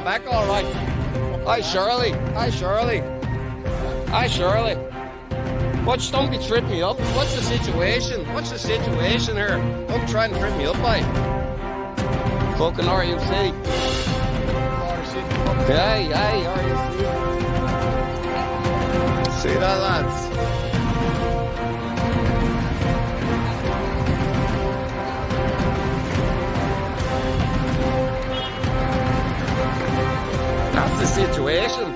I'm back all right. Hi, Shirley. Hi, Shirley. Hi, Shirley. Watch, don't be tripping me up. What's the situation? What's the situation here? Don't try and trip me up, mate. Fucking RUC. Hey, RUC. See that, lads? That's the situation.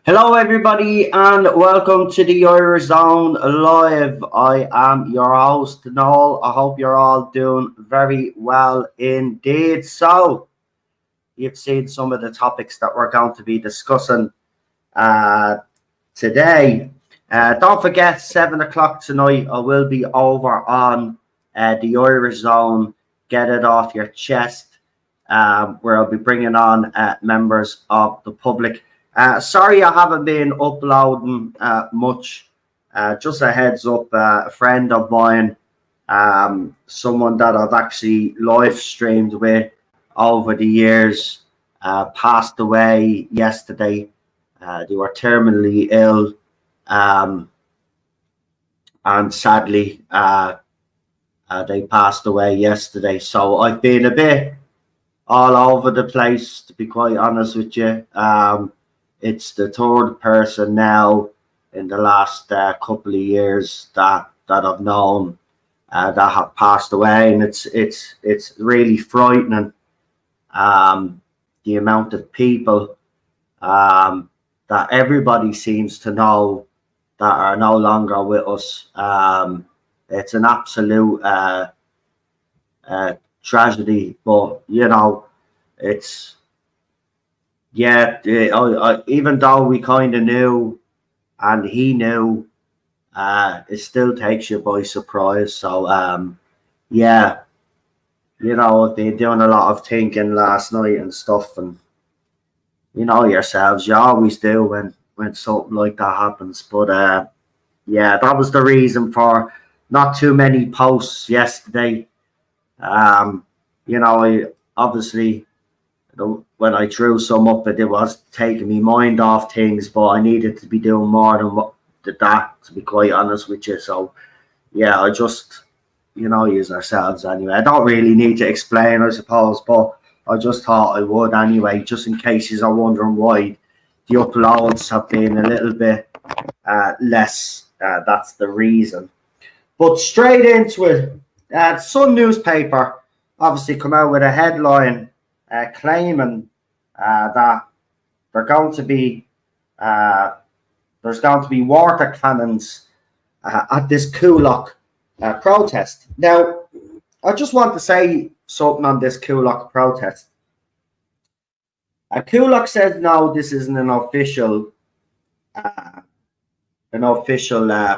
Hello everybody and welcome to the Irish Zone Live. I am your host Noel. I hope you're all doing very well indeed. So you've seen some of the topics that we're going to be discussing today. Don't forget 7 o'clock tonight I will be over on the Irish Zone. Get it off your chest, where I'll be bringing on members of the public. Sorry I haven't been uploading much. Just a heads up, a friend of mine, someone that I've actually live streamed with over the years, passed away yesterday. They were terminally ill, and sadly they passed away yesterday. So I've been a bit all over the place, to be quite honest with you. It's the third person now in the last couple of years that I've known that have passed away, and it's really frightening. The amount of people that everybody seems to know that are no longer with us. It's an absolute tragedy, but you know, it's. Yeah, even though we kind of knew and he knew, it still takes you by surprise. So, yeah, you know, I've been doing a lot of thinking last night and stuff, and you know yourselves, you always do when something like that happens. But yeah, that was the reason for not too many posts yesterday. You know, obviously, when I drew some up, it was taking me mind off things, but I needed to be doing more than what did that, to be quite honest with you. So yeah, I just, you know, use ourselves anyway. I don't really need to explain, I suppose, but I just thought I would anyway, just in case you're wondering why the uploads have been a little bit less. That's the reason. But straight into it, Sun newspaper obviously come out with a headline claiming that there's going to be water cannons at this Coolock protest. Now, I just want to say something on this Coolock protest. Coolock said no, this isn't an official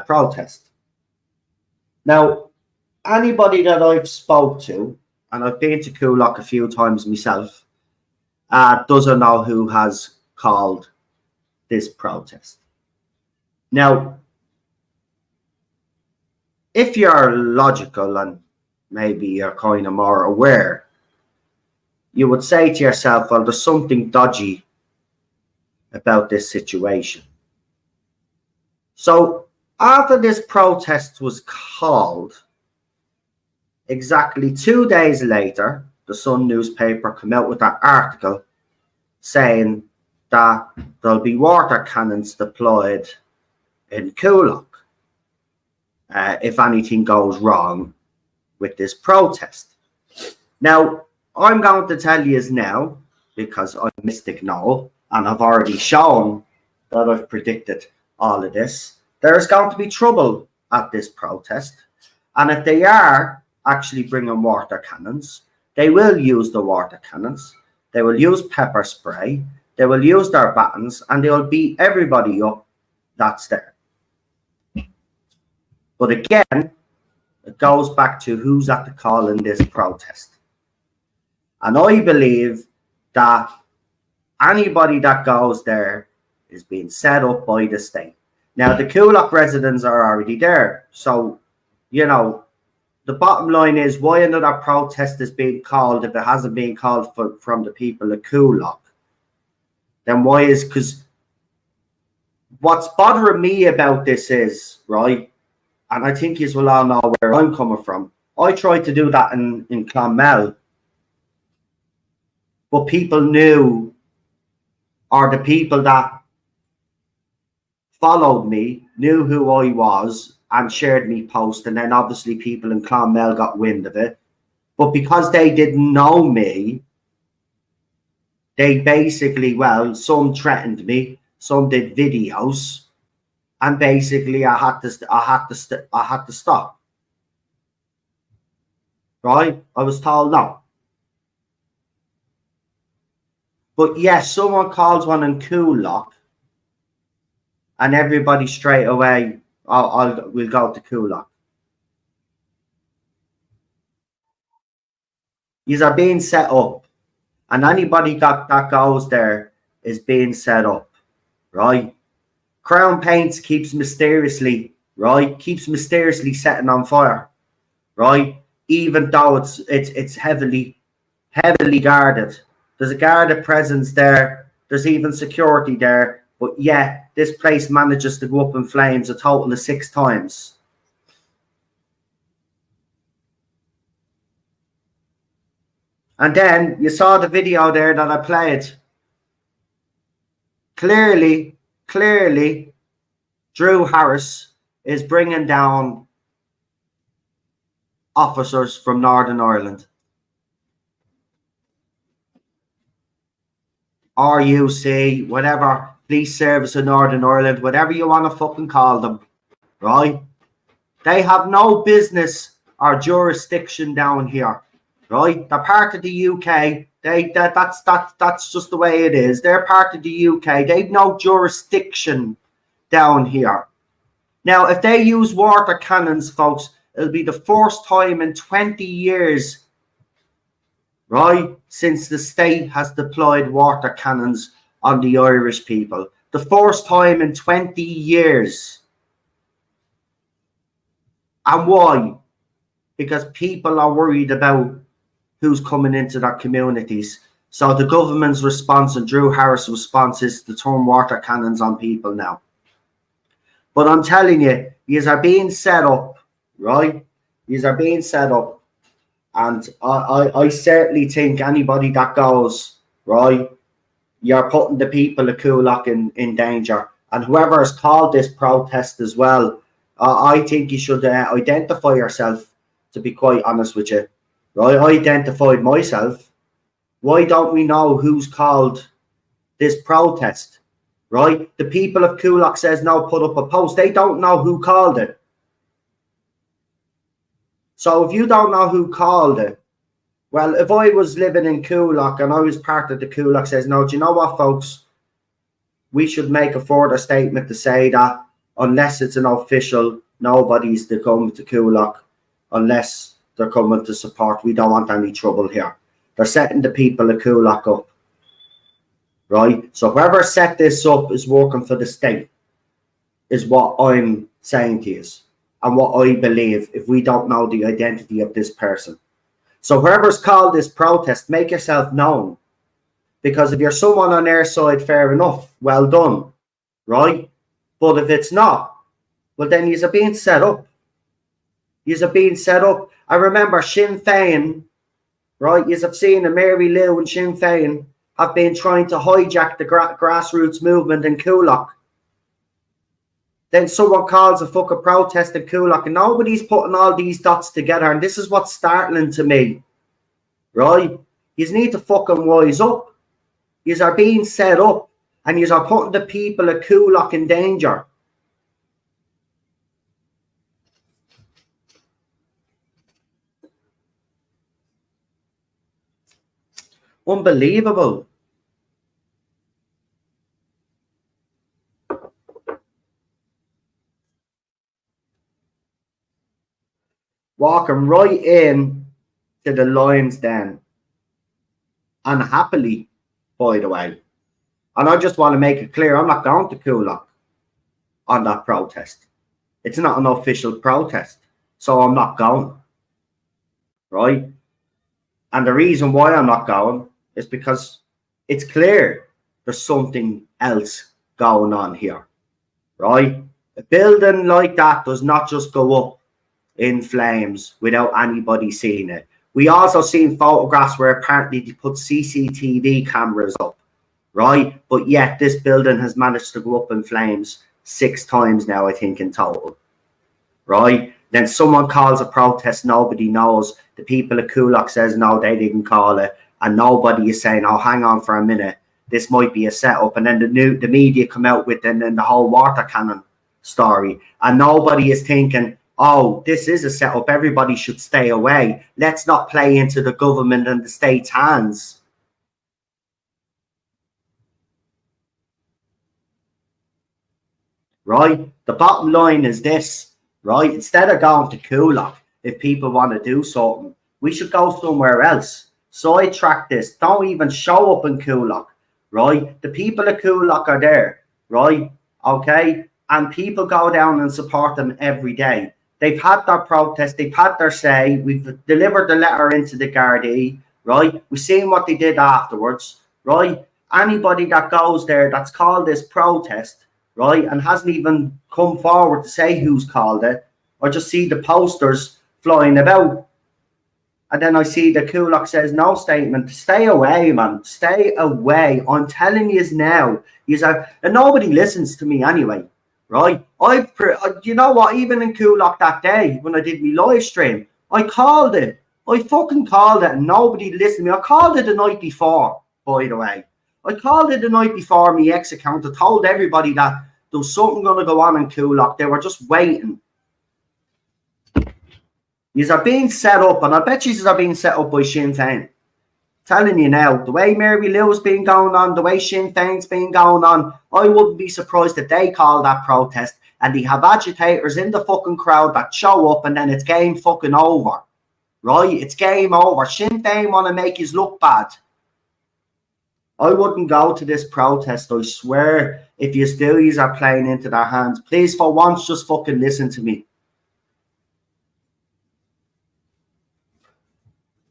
protest. Now, anybody that I've spoke to, and I've been to Coolock a few times myself, doesn't know who has called this protest. Now, if you're logical and maybe you're kind of more aware, you would say to yourself, well, there's something dodgy about this situation. So after this protest was called, exactly 2 days later, the Sun newspaper came out with that article saying that there'll be water cannons deployed in Coolock if anything goes wrong with this protest. Now, I'm going to tell you now, because I'm Mystic Noel, and I've already shown that I've predicted all of this, there's going to be trouble at this protest. And if they are actually bringing water cannons, they will use the water cannons, they will use pepper spray, they will use their batons, and they will beat everybody up that's there. But again, it goes back to who's at the call in this protest. And I believe that anybody that goes there is being set up by the state. Now, the Coolock residents are already there. So, you know, the bottom line is, why another protest is being called if it hasn't been called from the people of Coolock? Then why is, because what's bothering me about this is, right, and I think you will all know where I'm coming from. I tried to do that in Clonmel, but people knew, or the people that followed me knew who I was and shared me post, and then obviously people in Clonmel got wind of it. But because they didn't know me, they basically, well, some threatened me, some did videos, and basically I had to stop. Right? I was told no. But yes, someone calls one in Coolock, and everybody straight away, we'll go to Coolock. These are being set up, and anybody that goes there is being set up, right? Crown Paints keeps mysteriously setting on fire, right? Even though it's heavily guarded. There's a guarded presence there. There's even security there. But yeah, this place manages to go up in flames a total of 6 times. And then you saw the video there that I played. Clearly, Drew Harris is bringing down officers from Northern Ireland. RUC, whatever, Police Service of Northern Ireland, whatever you want to fucking call them, right? They have no business or jurisdiction down here, right? They're part of the UK. That's just the way it is. They're part of the UK. They've no jurisdiction down here. Now, if they use water cannons, folks, it'll be the first time in 20 years, right, since the state has deployed water cannons on the Irish people. The first time in 20 years. And why? Because people are worried about who's coming into their communities. So the government's response and Drew Harris' response is to turn water cannons on people now. But I'm telling you, these are being set up, right? These are being set up. And I certainly think anybody that goes, right, you're putting the people of Coolock in danger. And whoever has called this protest as well, I think you should identify yourself, to be quite honest with you. Right? I identified myself. Why don't we know who's called this protest? Right? The people of Coolock says no, put up a post. They don't know who called it. So if you don't know who called it, well, if I was living in Coolock and I was part of the Coolock says, no, do you know what, folks? We should make a further statement to say that unless it's an official, nobody's to come to Coolock unless they're coming to support. We don't want any trouble here. They're setting the people of Coolock up. Right? So whoever set this up is working for the state, is what I'm saying to you. And what I believe, if we don't know the identity of this person. So whoever's called this protest, make yourself known. Because if you're someone on their side, fair enough, well done, right? But if it's not, well then you're being set up. You're being set up. I remember Sinn Fin, right? You've seen Mary Lou and Sinn Fin have been trying to hijack the grassroots movement in Coolock. Then someone calls a fucking protest in Coolock and nobody's putting all these dots together. And this is what's startling to me, right? You need to fucking wise up. You are being set up. and you are putting the people of Coolock in danger. Unbelievable. Walking right in to the lion's den, unhappily, by the way. And I just want to make it clear, I'm not going to Coolock on that protest. It's not an official protest, so I'm not going, right? And the reason why I'm not going is because it's clear there's something else going on here, right? A building like that does not just go up in flames without anybody seeing it. We also seen photographs where apparently they put CCTV cameras up, right? But yet this building has managed to go up in flames 6 times now, I think, in total, right? Then someone calls a protest, nobody knows. The people at Coolock says, no, they didn't call it. And nobody is saying, oh, hang on for a minute, this might be a setup. And then the media come out with and then the whole water cannon story. And nobody is thinking, oh, this is a setup, everybody should stay away. Let's not play into the government and the state's hands. Right? The bottom line is this, right? Instead of going to Coolock, if people want to do something, we should go somewhere else. Sidetrack this. Don't even show up in Coolock, right? The people of Coolock are there, right? Okay? And people go down and support them every day. They've had their protest. They've had their say. We've delivered the letter into the Gardaí, right? We've seen what they did afterwards, right? Anybody that goes there that's called this protest, right, and hasn't even come forward to say who's called it, I just see the posters flying about. And then I see the Coolock says no statement. Stay away, man. Stay away. I'm telling you now. And nobody listens to me anyway, right? You know what? Even in Coolock that day when I did my live stream, I called it. I fucking called it and nobody listened to me. I called it the night before, by the way. I called it the night before my ex account. I told everybody that there was something going to go on in Coolock. They were just waiting. These are being set up, and I bet these are being set up by Sinn Fin. Telling you now, the way Mary Lou's been going on, the way Sinn Fin's been going on, I wouldn't be surprised if they call that protest and they have agitators in the fucking crowd that show up and then it's game fucking over. Right? It's game over. Sinn Fin want to make us look bad. I wouldn't go to this protest, I swear. If you still are playing into their hands, please for once just fucking listen to me.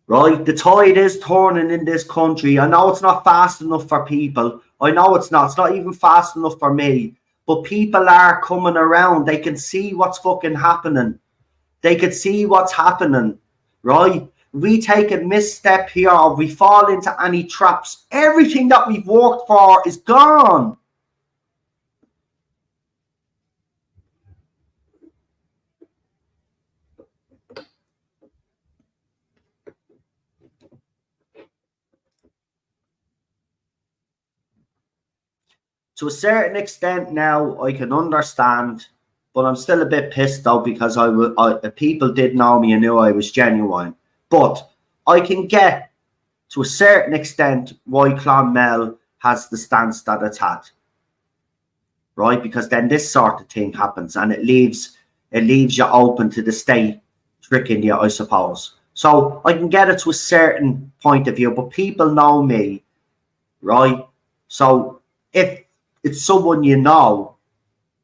Right? The tide is turning in this country. I know it's not fast enough for people. I know it's not. It's not even fast enough for me. But people are coming around. They can see what's fucking happening. They can see what's happening. Right? We take a misstep here or we fall into any traps. Everything that we've worked for is gone. To a certain extent now, I can understand, but I'm still a bit pissed though because people did know me and knew I was genuine. But I can get to a certain extent why Clonmel has the stance that it's had, right? Because then this sort of thing happens and it leaves you open to the state tricking you, I suppose. So I can get it to a certain point of view, but people know me, right? So if it's someone you know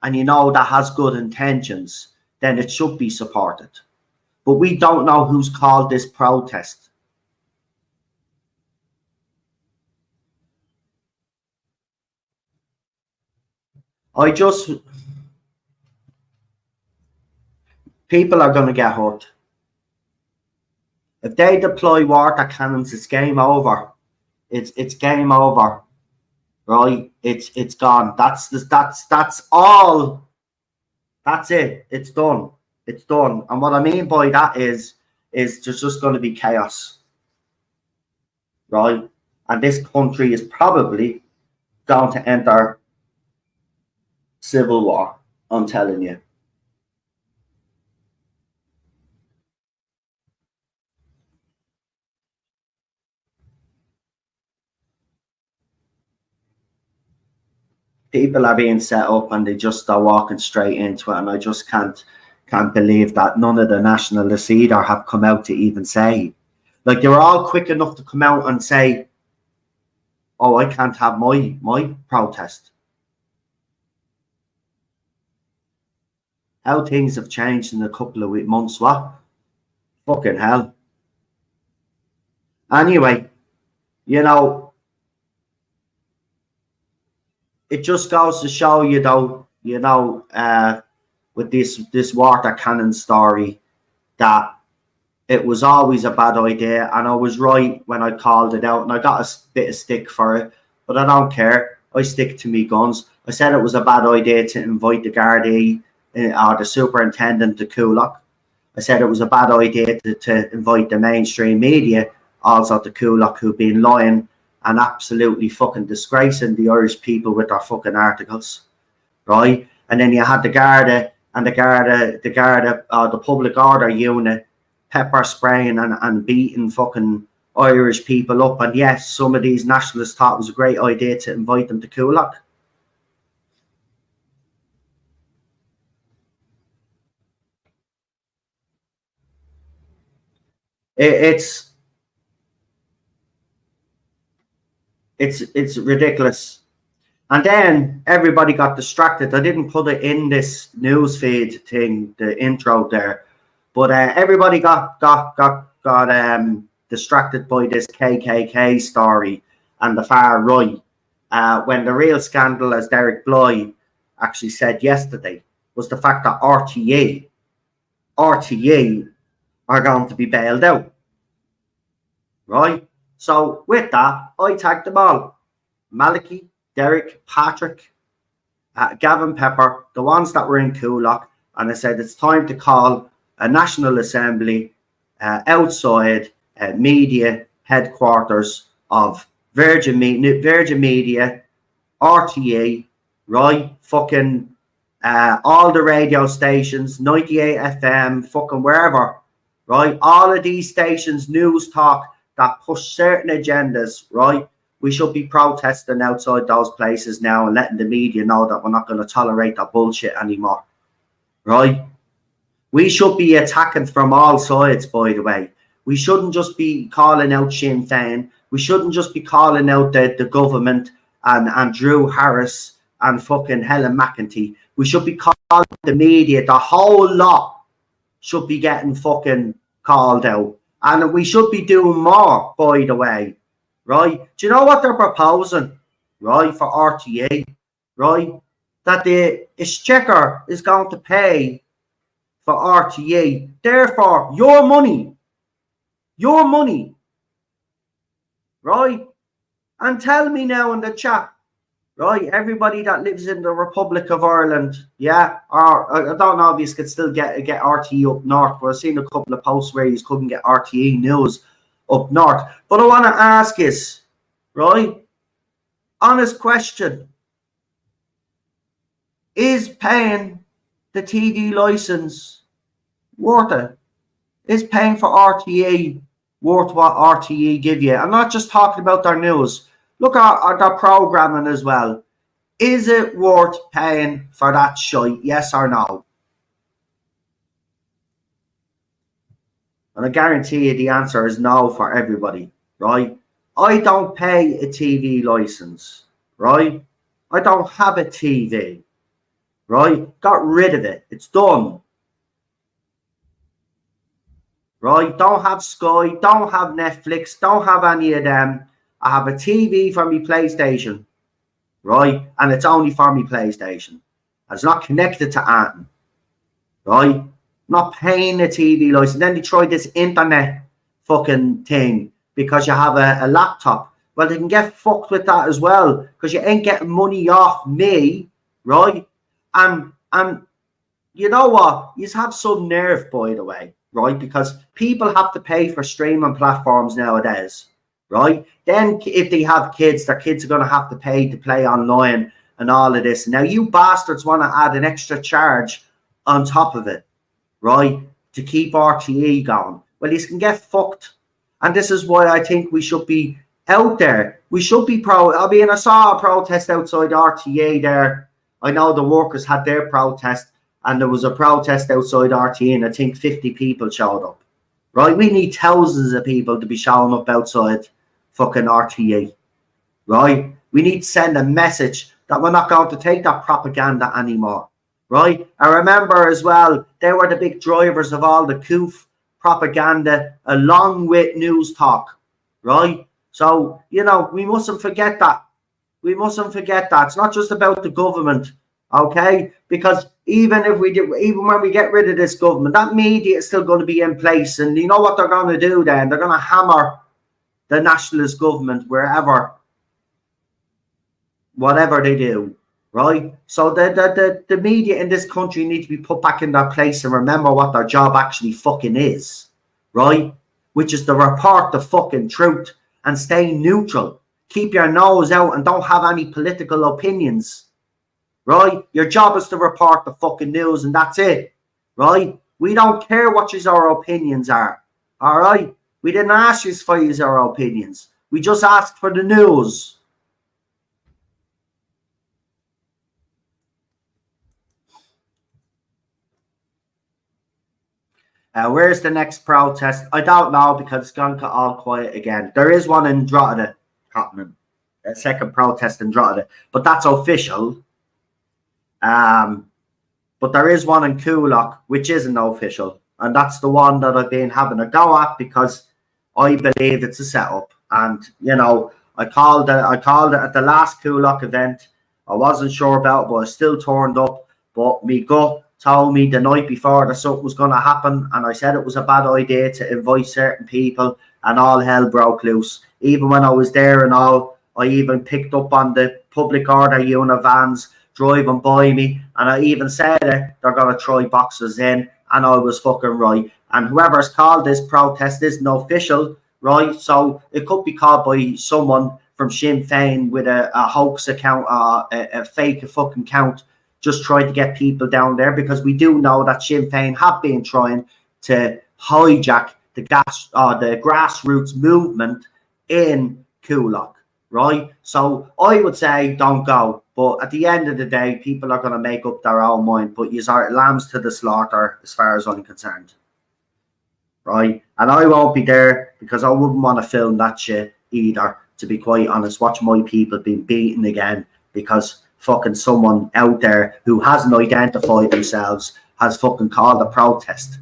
and you know that has good intentions, then it should be supported. But we don't know who's called this protest. People are going to get hurt. If they deploy water cannons, it's game over. It's game over. Right? It's gone. That's all. That's it. It's done. It's done. And what I mean by that is there's just going to be chaos. Right? And this country is probably going to enter civil war. I'm telling you. People are being set up and they just are walking straight into it, and I just can't believe that none of the nationalists either have come out to even say. Like, they were all quick enough to come out and say, oh, I can't have my protest. How things have changed in a couple of months, what? Fucking hell. Anyway, you know, it just goes to show you, though, with this water cannon story, that it was always a bad idea, and I was right when I called it out, and I got a bit of stick for it, but I don't care. I stick to me guns. I said it was a bad idea to invite the Gardaí or the superintendent to Coolock. I said it was a bad idea to invite the mainstream media also to Coolock, who've been lying and absolutely fucking disgracing the Irish people with their fucking articles, right? And then you had the Garda and the public order unit pepper spraying and beating fucking Irish people up. And yes, some of these nationalists thought it was a great idea to invite them to Coolock. It's ridiculous. And then everybody got distracted. I didn't put it in this newsfeed thing, the intro there, but everybody got distracted by this KKK story and the far right, when the real scandal, as Derek Bly actually said yesterday, was the fact that RTE are going to be bailed out, right? So with that, I tagged them all: Malachy, Derek, Patrick, Gavin Pepper, the ones that were in Coolock, and I said it's time to call a national assembly outside media headquarters of Virgin Media, RTE, right? Fucking all the radio stations, 98 FM, fucking wherever, right? All of these stations, news talk, that push certain agendas, right? We should be protesting outside those places now and letting the media know that we're not going to tolerate that bullshit anymore, right? We should be attacking from all sides, by the way. We shouldn't just be calling out Sinn Fin. We shouldn't just be calling out the government and Drew Harris and fucking Helen McEntee. We should be calling the media. The whole lot should be getting fucking called out. And we should be doing more, by the way, right? Do you know what they're proposing, right, for RTE, right? That the exchequer is going to pay for RTE. Therefore, your money, right? And tell me now in the chat, right, everybody that lives in the Republic of Ireland, yeah, or I don't know if you could still get RTE up north, but I've seen a couple of posts where you couldn't get RTE news up north. But I want to ask is, right, honest question, is paying the TV license worth it? Is paying for RTE worth what RTE give you? I'm not just talking about their news. Look at their programming as well. Is it worth paying for that shite? Yes or no? And I guarantee you the answer is no for everybody, right? I don't pay a TV license, right? I don't have a TV, right? Got rid of it. It's done. Right? Don't have Sky, don't have Netflix, don't have any of them. I have a TV for my PlayStation, right? And it's only for my PlayStation. It's not connected to anything, right? I'm not paying a TV license. Then they try this internet fucking thing because you have a laptop. Well, they can get fucked with that as well because you ain't getting money off me, right? And you know what? You have some nerve, by the way, right? Because people have to pay for streaming platforms nowadays, right? Then if they have kids, their kids are going to have to pay to play online and all of this. Now you bastards want to add an extra charge on top of it, right, to keep RTE going. Well, you can get fucked. And this is why I think we should be out there. We should be I mean, I saw a protest outside RTA there. I know the workers had their protest, and there was a protest outside RTA, and I think 50 people showed up. Right? We need thousands of people to be showing up outside fucking RTA. Right? We need to send a message that we're not going to take that propaganda anymore. Right? I remember as well, they were the big drivers of all the COOF propaganda along with news talk. Right? So, you know, we mustn't forget that. We mustn't forget that. It's not just about the government, okay? Because even when we get rid of this government, that media is still going to be in place. And you know what they're going to do then? They're going to hammer the nationalist government wherever, whatever they do, right? So the media in this country need to be put back in their place and remember what their job actually fucking is, right? Which is to report the fucking truth and stay neutral. Keep your nose out and don't have any political opinions, right? Your job is to report the fucking news and that's it, right? We don't care what our opinions are, all right? We didn't ask you for our opinions. We just asked for the news. Where's the next protest? I don't know because it's gone all quiet again. There is one in Drogheda happening. A second protest in Drogheda. But that's official. But there is one in Coolock, which isn't official. And that's the one that I've been having a go at because I believe it's a setup. And, you know, I called it at the last Coolock event. I wasn't sure about it, but I still turned up. But me gut told me the night before that something was going to happen, and I said it was a bad idea to invite certain people, and all hell broke loose. Even when I was there and all, I even picked up on the public order unit vans driving by me, and I even said they're going to try boxes in, and I was fucking right. And whoever's called this protest isn't official, right? So it could be called by someone from Sinn Fin with a hoax account, a fake fucking account, just trying to get people down there, because we do know that Sinn Féin have been trying to hijack the grassroots movement in Coolock, right? So I would say don't go, but at the end of the day, people are going to make up their own mind, but you are lambs to the slaughter as far as I'm concerned, right? And I won't be there because I wouldn't want to film that shit either, to be quite honest. Watch my people being beaten again because fucking someone out there who hasn't identified themselves has fucking called a protest.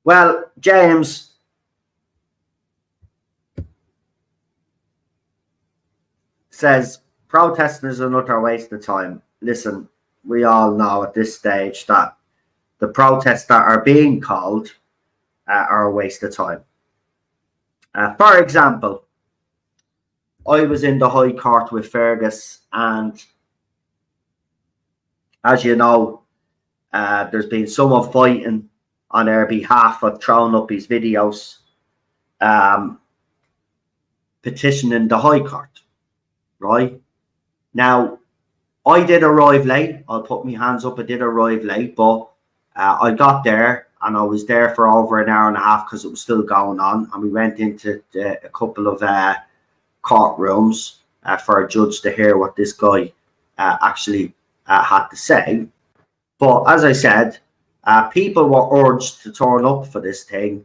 Well, James says protesting is another waste of time. Listen, we all know at this stage that the protests that are being called are a waste of time. For example, I was in the High Court with Fergus, and as you know, there's been someone fighting on our behalf of throwing up his videos, petitioning the High Court, right? Now, I did arrive late. I'll put my hands up. I did arrive late, but I got there and I was there for over an hour and a half because it was still going on. And we went into a couple of courtrooms for a judge to hear what this guy actually had to say. But as I said, people were urged to turn up for this thing,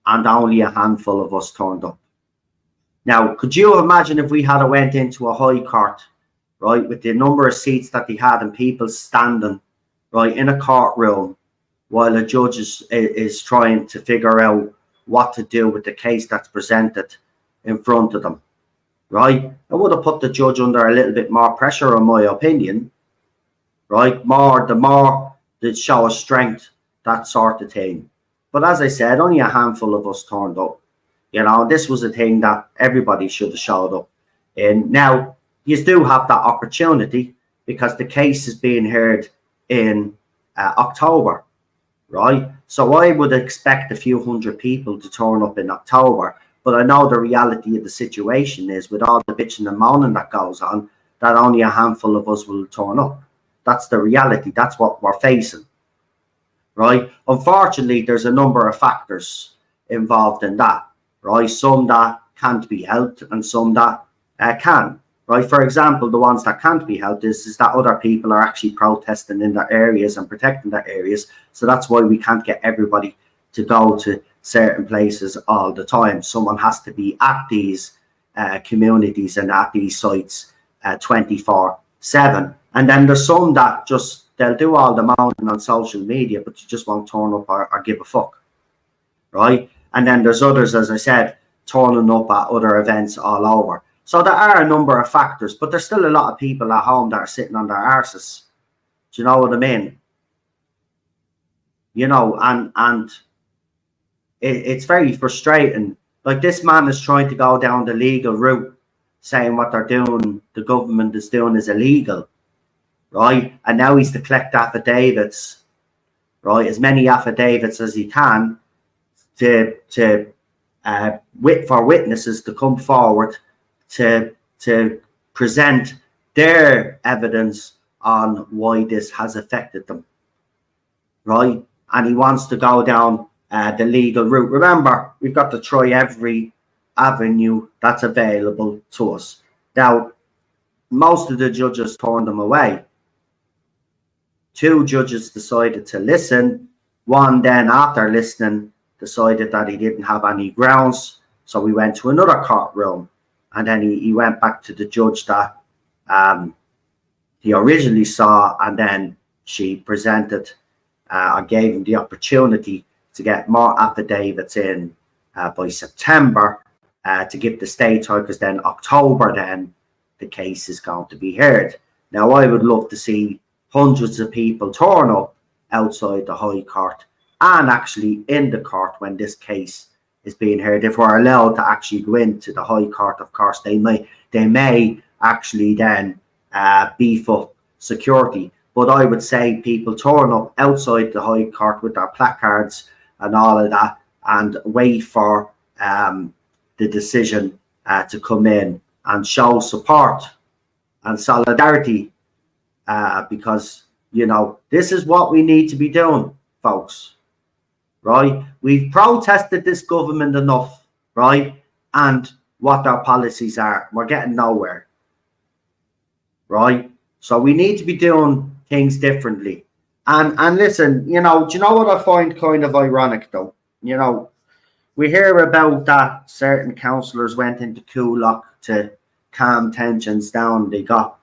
and only a handful of us turned up. Now, could you imagine if we had went into a High Court, right, with the number of seats that they had and people standing, right, in a courtroom, while a judge is trying to figure out what to do with the case that's presented in front of them, right? It would have put the judge under a little bit more pressure, in my opinion, right? The more the show of strength, that sort of thing. But as I said, only a handful of us turned up. You know, this was a thing that everybody should have showed up. And now, you do have that opportunity because the case is being heard in October, right? So I would expect a few hundred people to turn up in October, but I know the reality of the situation is, with all the bitching and moaning that goes on, that only a handful of us will turn up. That's the reality. That's what we're facing, right? Unfortunately, there's a number of factors involved in that, right? Some that can't be helped and some that can, right? For example, the ones that can't be helped is that other people are actually protesting in their areas and protecting their areas. So that's why we can't get everybody to go to certain places all the time. Someone has to be at these communities and at these sites 24/7. And then there's some that just, they'll do all the mounting on social media, but you just won't turn up or give a fuck, right? And then there's others, as I said, turning up at other events all over. So there are a number of factors, but there's still a lot of people at home that are sitting on their arses. Do you know what I mean? You know, and it's very frustrating. Like, this man is trying to go down the legal route, saying what they're doing, the government is doing, is illegal, right? And now he's to collect affidavits, right? As many affidavits as he can for witnesses to come forward to present their evidence on why this has affected them, right? And he wants to go down the legal route. Remember, we've got to try every avenue that's available to us. Now, most of the judges turned them away. 2 judges decided to listen. One then, after listening, decided that he didn't have any grounds. So we went to another courtroom. And then he went back to the judge that he originally saw, and then she presented or gave him the opportunity to get more affidavits in by September to give the state time, because then October, then the case is going to be heard. Now, I would love to see hundreds of people turn up outside the High Court and actually in the court when this case is being heard. If we're allowed to actually go into the High Court, of course, they may actually then beef up security. But I would say people turn up outside the High Court with their placards and all of that, and wait for the decision to come in, and show support and solidarity, because, you know, this is what we need to be doing, folks. Right? We've protested this government enough, right? And what their policies are. We're getting nowhere. Right? So we need to be doing things differently. And listen, you know, do you know what I find kind of ironic, though? You know, we hear about that certain councillors went into Coolock to calm tensions down. They got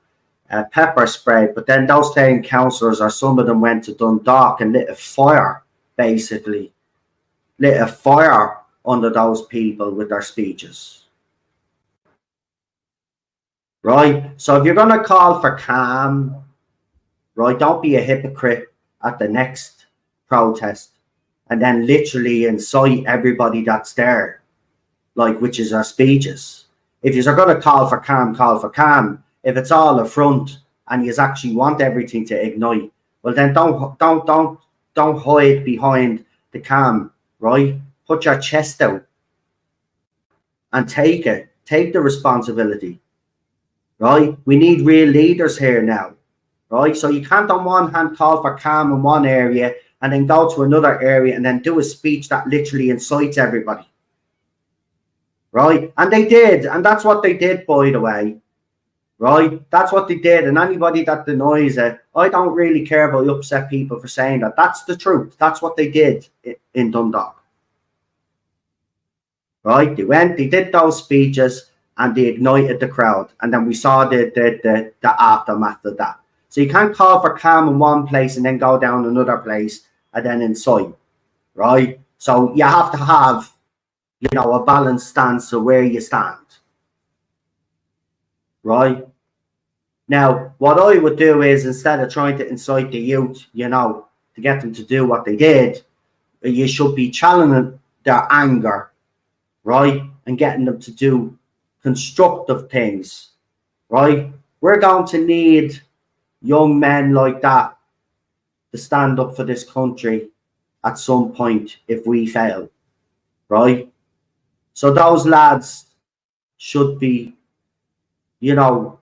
pepper spray, but then those same councillors, or some of them, went to Dundalk and lit a fire, basically. Lit a fire under those people with their speeches. Right? So if you're going to call for calm, right, don't be a hypocrite at the next protest and then literally incite everybody that's there, like, which is our speeches. If you're going to call for calm, call for calm. If it's all a front and you actually want everything to ignite, well, then don't hide behind the calm. Right? Put your chest out and take it. Take the responsibility. Right? We need real leaders here now. Right? So you can't on one hand call for calm in one area and then go to another area and then do a speech that literally incites everybody. Right? And they did. And that's what they did, by the way. Right? That's what they did. And anybody that denies it, I don't really care about upset people for saying that. That's the truth. That's what they did in Dundalk. Right? They went, they did those speeches, and they ignited the crowd. And then we saw the aftermath of that. So you can't call for calm in one place and then go down another place and then incite. Right? So you have to have, you know, a balanced stance of where you stand. Right? Now, what I would do is, instead of trying to incite the youth, you know, to get them to do what they did, you should be challenging their anger, right? And getting them to do constructive things, right? We're going to need young men like that to stand up for this country at some point if we fail, right? So those lads should be, you know,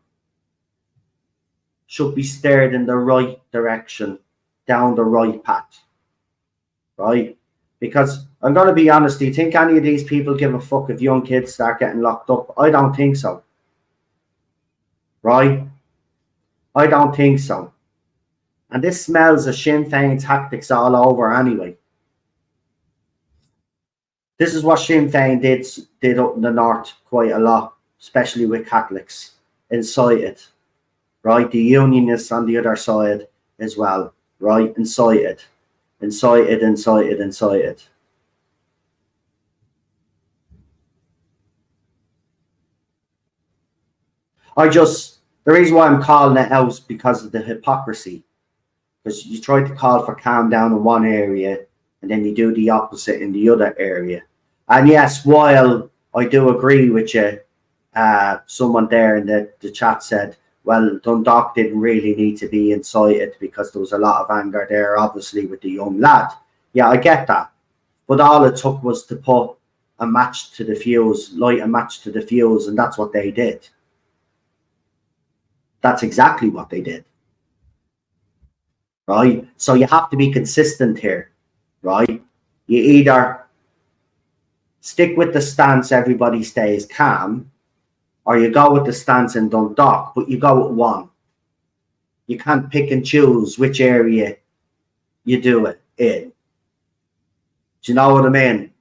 should be steered in the right direction, down the right path, right? Because I'm going to be honest, do you think any of these people give a fuck if young kids start getting locked up? I don't think so, right? I don't think so. And this smells of Sinn Fin tactics all over anyway. This is what Sinn Fin did up in the north quite a lot, especially with Catholics, incited, right? The Unionists on the other side as well, right? Incited. The reason why I'm calling it out is because of the hypocrisy. Because you try to call for calm down in one area and then you do the opposite in the other area. And yes, while I do agree with you, someone there in the chat said, well, Dundalk didn't really need to be incited because there was a lot of anger there, obviously, with the young lad. Yeah, I get that. But all it took was to put a match to the fuse, light a match to the fuse, and that's what they did. That's exactly what they did. Right? So you have to be consistent here, right? You either stick with the stance, everybody stays calm, or you go with the stance and don't dock, but you go with one. You can't pick and choose which area you do it in. Do you know what I mean?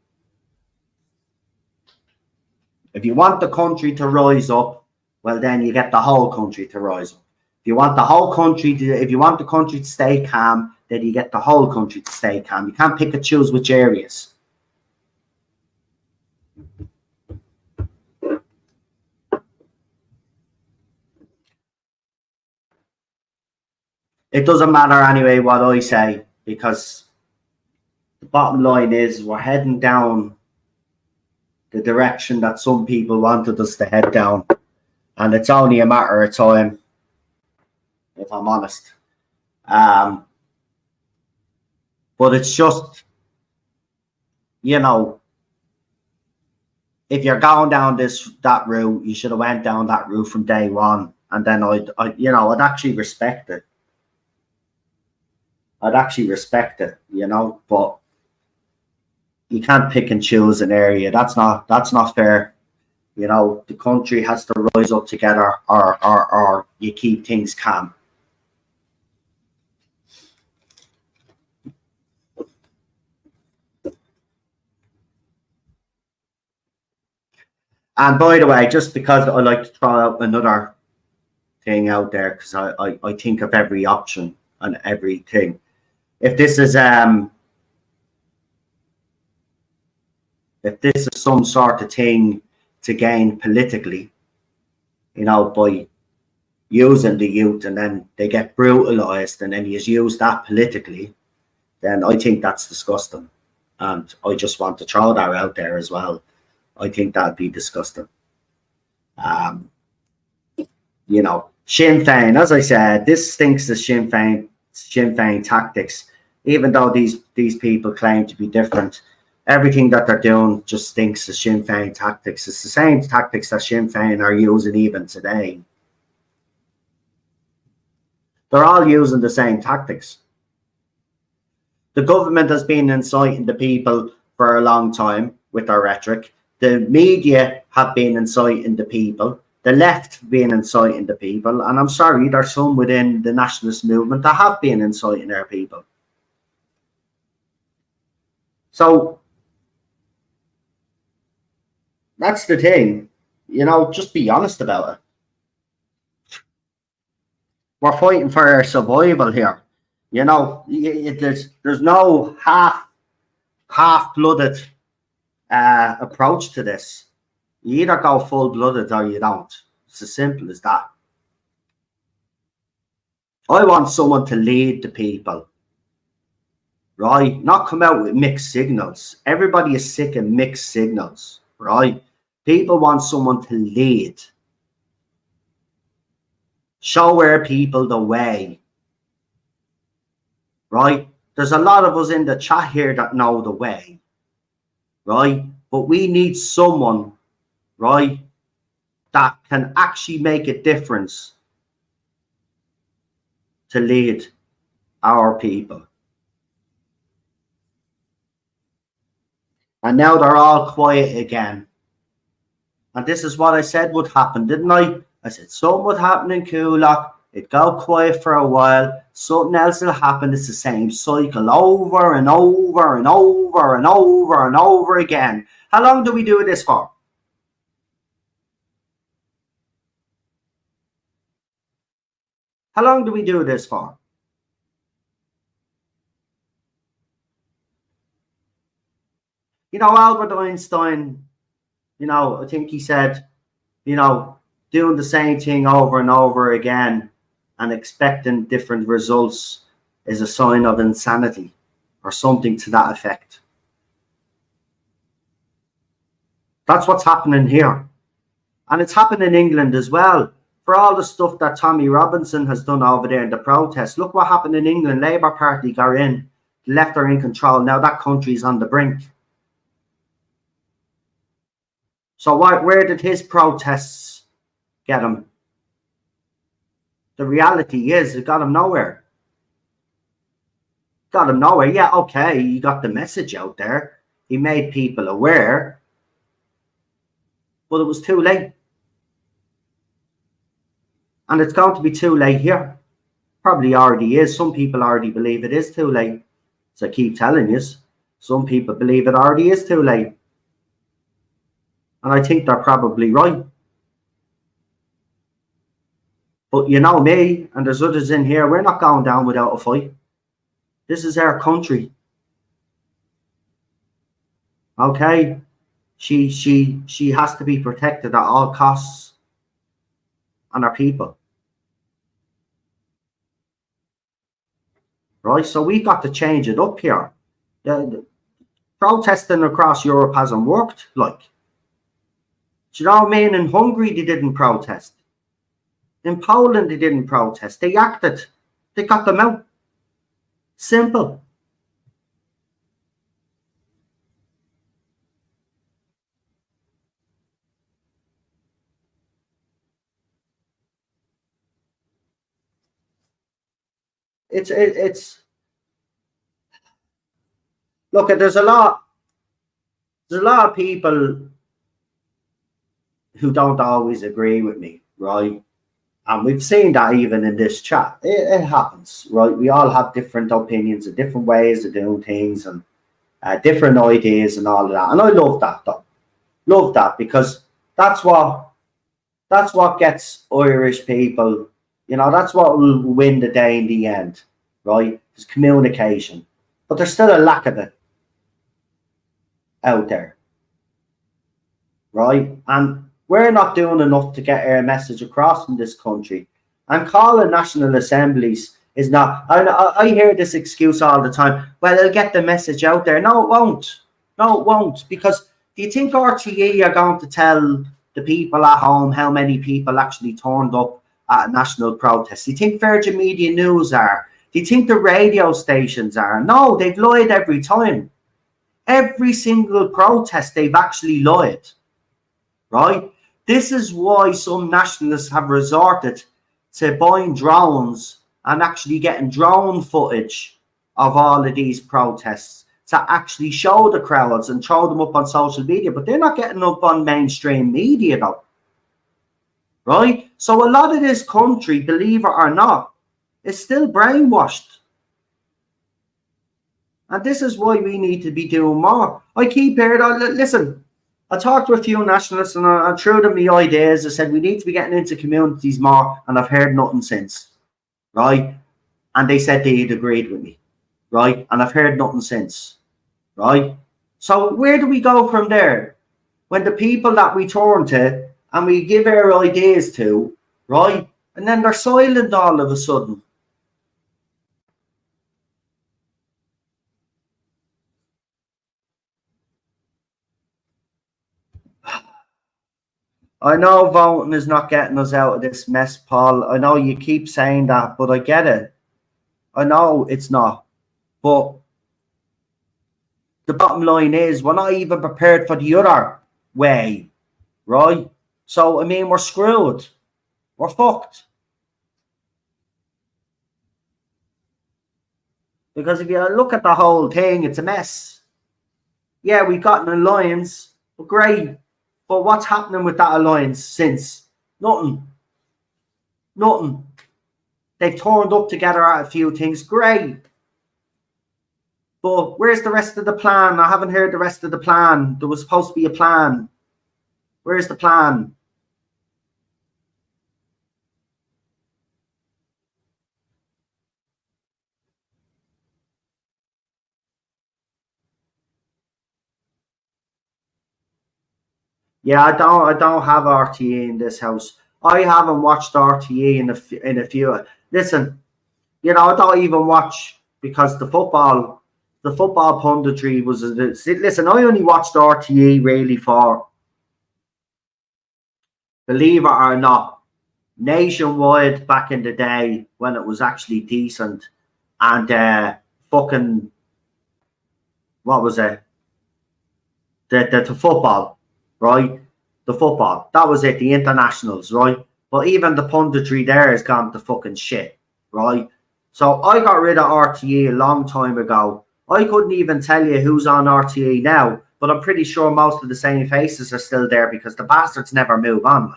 If you want the country to rise up, well, then you get the whole country to rise up. If you want the country to stay calm, then you get the whole country to stay calm. You can't pick and choose which areas. It doesn't matter anyway what I say, because the bottom line is we're heading down the direction that some people wanted us to head down. And it's only a matter of time, if I'm honest. But it's just, you know, if you're going down that route, you should have went down that route from day one. And then I'd actually respect it. You know, but you can't pick and choose an area. That's not fair. You know, the country has to rise up together, or you keep things calm. And by the way, just because I like to throw out another thing out there, because I think of every option and everything. If this is some sort of thing to gain politically, you know, by using the youth and then they get brutalized and then you use that politically, then I think that's disgusting. And I just want to throw that out there as well. I think that'd be disgusting. You know, Sinn Fin, as I said, this stinks of Sinn Fin tactics. Even though these people claim to be different, everything that they're doing just stinks of Sinn Fin tactics. It's the same tactics that Sinn Fin are using even today. They're all using the same tactics. The government has been inciting the people for a long time with their rhetoric. The media have been inciting the people. The left have been inciting the people. And I'm sorry, there's some within the nationalist movement that have been inciting their people. So that's the thing, you know, just be honest about it. We're fighting for our survival here. You know, there's no half-blooded approach to this. You either go full-blooded or you don't. It's as simple as that. I want someone to lead the people. Right? Not come out with mixed signals. Everybody is sick of mixed signals, right? People want someone to lead. show our people the way, right? There's a lot of us in the chat here that know the way, right? But we need someone, right, that can actually make a difference to lead our people. And now they're all quiet again. And this is what I said would happen, didn't I? I said something would happen in Coolock. It'd go quiet for a while. Something else will happen. It's the same cycle over and over and over and over and over again. How long do we do this for? How long do we do this for? You know, Albert Einstein, you know, I think he said, you know, doing the same thing over and over again and expecting different results is a sign of insanity or something to that effect. That's what's happening here. And it's happened in England as well. For all the stuff that Tommy Robinson has done over there in the protests, look what happened in England. Labour Party got in, the left are in control. Now that country's on the brink. So where did his protests get him? The reality is it got him nowhere. Got him nowhere. Yeah, okay, he got the message out there. He made people aware. But it was too late. And it's going to be too late here. Probably already is. Some people already believe it is too late. So I keep telling you, some people believe it already is too late. And I think they're probably right. But you know me, and there's others in here, we're not going down without a fight. This is our country. Okay? She has to be protected at all costs. And our people. Right? So we've got to change it up here. The protesting across Europe hasn't worked, like. Do you know what I mean? In Hungary, they didn't protest. In Poland, they didn't protest. They acted. They got them out. Simple. It's look, there's a lot of people who don't always agree with me, right? And we've seen that even in this chat. It happens, right? We all have different opinions and different ways of doing things and different ideas and all of that. And I love that, though. Love that, because that's what gets Irish people, you know, that's what will win the day in the end, right? It's communication. But there's still a lack of it out there, right? And we're not doing enough to get our message across in this country. And calling national assemblies is not. I hear this excuse all the time. Well, it'll get the message out there. No, it won't. No, it won't. Because do you think RTE are going to tell the people at home how many people actually turned up at a national protest? Do you think Virgin Media News are? Do you think the radio stations are? No, they've lied every time. Every single protest, they've actually lied. Right? This is why some nationalists have resorted to buying drones and actually getting drone footage of all of these protests to actually show the crowds and throw them up on social media. But they're not getting up on mainstream media, though. Right? So a lot of this country, believe it or not, is still brainwashed. And this is why we need to be doing more. I keep hearing, listen, I talked to a few nationalists and I threw them my ideas. I said, we need to be getting into communities more, and I've heard nothing since, right? And they said they'd agreed with me, right? And I've heard nothing since, right? So where do we go from there? When the people that we turn to and we give our ideas to, right? And then they're silent all of a sudden. I know voting is not getting us out of this mess, Paul. I know you keep saying that, but I get it. I know it's not. But the bottom line is we're not even prepared for the other way, right? So, I mean, we're screwed. We're fucked. Because if you look at the whole thing, it's a mess. Yeah, we got an alliance, but great. But what's happening with that alliance since? Nothing. Nothing. They've turned up together at a few things. Great. But where's the rest of the plan? I haven't heard the rest of the plan. There was supposed to be a plan. Where's the plan? Yeah, I don't have RTE in this house. I haven't watched RTE in a few. Listen, you know, I don't even watch because the football punditry was. Listen, I only watched RTE really for, believe it or not, Nationwide back in the day when it was actually decent, and fucking what was it? The football, right? The football. That was it. The internationals, right? But even the punditry there has gone to fucking shit, right? So I got rid of RTE a long time ago. I couldn't even tell you who's on RTE now, but I'm pretty sure most of the same faces are still there because the bastards never move on.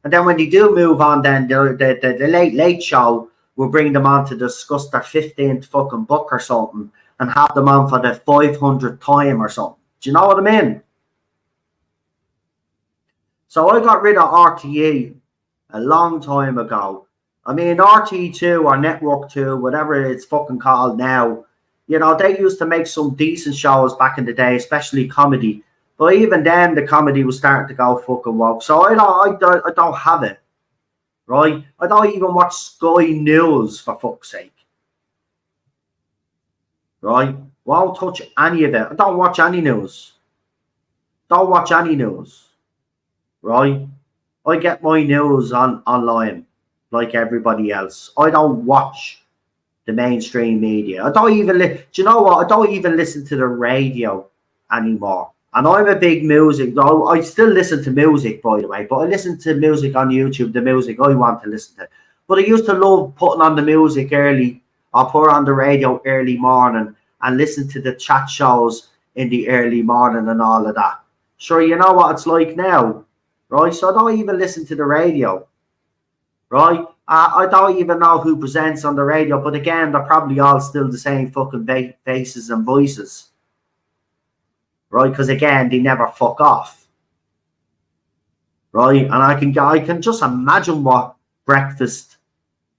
And then when they do move on, then the late show will bring them on to discuss their 15th fucking book or something and have them on for the 500th time or something. Do you know what I mean? So I got rid of RTE a long time ago. I mean, RT2 or Network 2, whatever it's fucking called now, you know, they used to make some decent shows back in the day, especially comedy. But even then, the comedy was starting to go fucking woke. So I don't have it, right? I don't even watch Sky News, for fuck's sake, right? Won't touch any of it. I don't watch any news. Don't watch any news, right? I get my news online like everybody else. I don't watch the mainstream media. I don't even do you know what? I don't even listen to the radio anymore. And I'm a big music. I still listen to music, by the way, but I listen to music on YouTube, the music I want to listen to. But I used to love putting on the music early. I'll put on the radio early morning and listen to the chat shows in the early morning and all of that. Sure, you know what it's like now, right? So I don't even listen to the radio, right? I don't even know who presents on the radio, but again, they're probably all still the same fucking faces and voices, right? Because again, they never fuck off, right? And I can just imagine what breakfast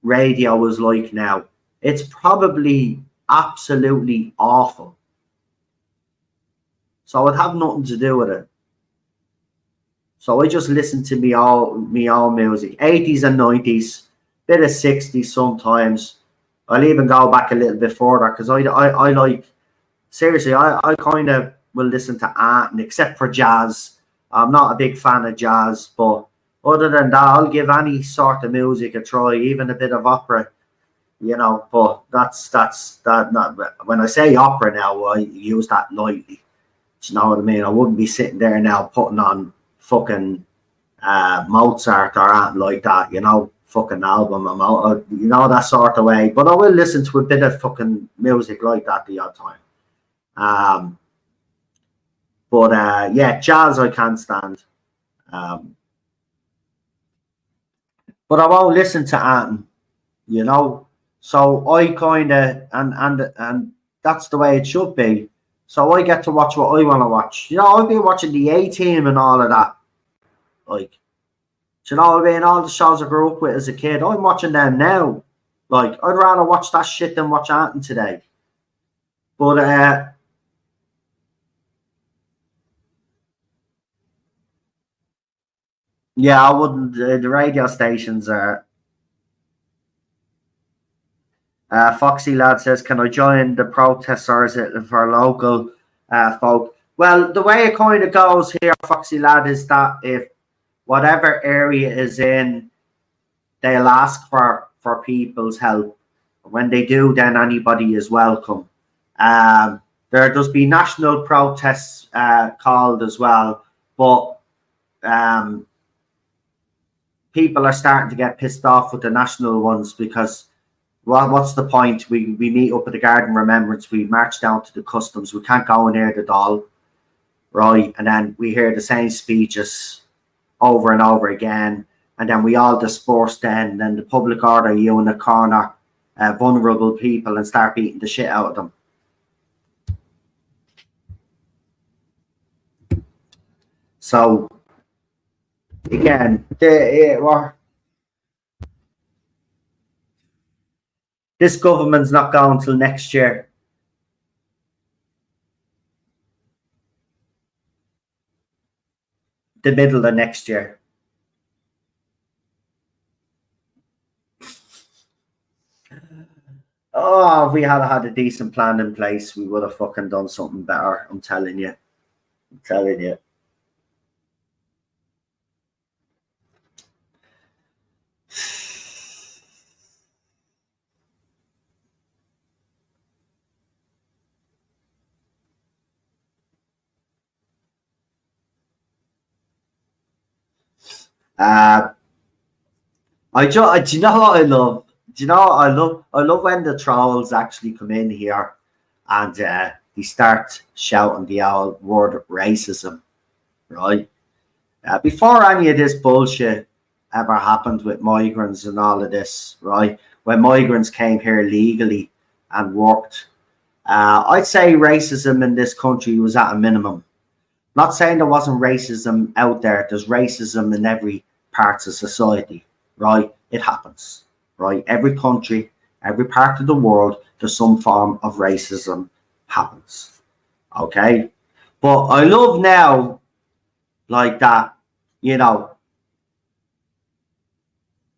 radio is like now. It's probably absolutely awful. So I'd have nothing to do with it. So I just listen to me all music, 80s and 90s, bit of 60s sometimes. I'll even go back a little bit further because I like, seriously, I kind of will listen to art, and except for jazz. I'm not a big fan of jazz, but other than that, I'll give any sort of music a try, even a bit of opera, you know. But that's that. Not when I say opera now, I use that lightly. Do you know what I mean? I wouldn't be sitting there now putting on fucking Mozart or anything like that, you know, fucking album, you know, that sort of way. But I will listen to a bit of fucking music like that the odd time. But yeah, jazz I can't stand. But I won't listen to anything, you know. So I kind of and that's the way it should be. So I get to watch what I want to watch. You know, I've been watching the A-Team and all of that. Like, do you know what I mean? All the shows I grew up with as a kid, I'm watching them now. Like, I'd rather watch that shit than watch anything today. But yeah, I wouldn't. The radio stations are. Foxy Lad says, "Can I join the protest, or is it for local folk?" Well, the way it kind of goes here, Foxy Lad, is that if whatever area is in, they'll ask for people's help. When they do, then anybody is welcome. There's been national protests called as well, but people are starting to get pissed off with the national ones because, well, what's the point? We meet up at the Garden Remembrance, we march down to the customs, we can't go near the doll, right? And then we hear the same speeches over and over again, and then we all disperse then the public order you in the corner, vulnerable people, and start beating the shit out of them. So again, this government's not going till next year. The middle of next year. Oh, if we had a decent plan in place, we would have fucking done something better. I'm telling you. I'm telling you. Do you know what I love? Do you know what I love? I love when the trolls actually come in here and they start shouting the old word racism, right? Before any of this bullshit ever happened with migrants and all of this, right? When migrants came here legally and worked, I'd say racism in this country was at a minimum. Not saying there wasn't racism out there. There's racism in every part of society, right? It happens, right? Every country, every part of the world, there's some form of racism happens, okay? But I love now, like that, you know,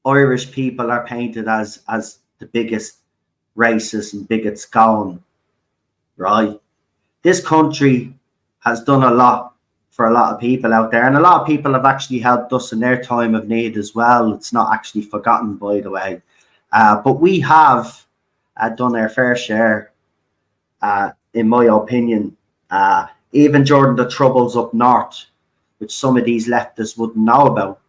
Irish people are painted as the biggest racists and bigots going, right? This country has done a lot for a lot of people out there, and a lot of people have actually helped us in their time of need as well. It's not actually forgotten, by the way. But we have done our fair share, in my opinion, even during the troubles up north, which some of these leftists wouldn't know about.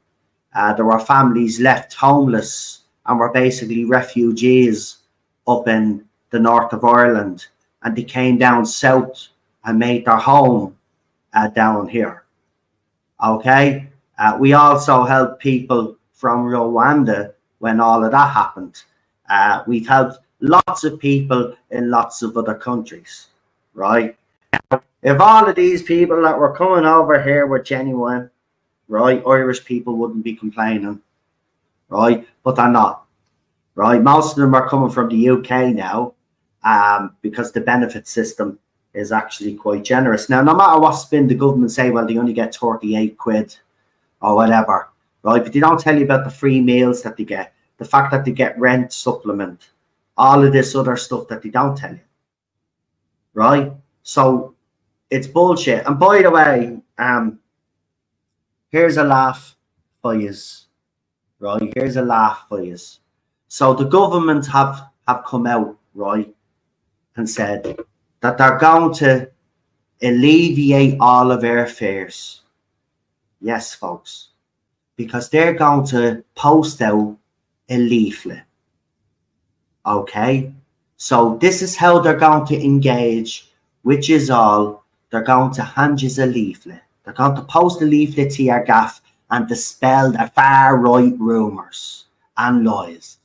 There were families left homeless and were basically refugees up in the north of Ireland, and they came down south and made their home down here. Okay, we also helped people from Rwanda when all of that happened. We've helped lots of people in lots of other countries, right? If all of these people that were coming over here were genuine, right, Irish people wouldn't be complaining, right? But they're not, right? Most of them are coming from the UK now, because the benefit system is actually quite generous. Now, no matter what spin the government say, well, they only get 38 quid or whatever, right? But they don't tell you about the free meals that they get, the fact that they get rent supplement, all of this other stuff that they don't tell you, right? So it's bullshit. And by the way, here's a laugh for yous, right? Here's a laugh for yous. So the government have come out, right, and said that they're going to alleviate all of our fears. Yes, folks, because they're going to post out a leaflet. Okay, so this is how they're going to engage, which is all. They're going to hand you a leaflet. They're going to post a leaflet to your gaff and dispel the far right rumours and lies,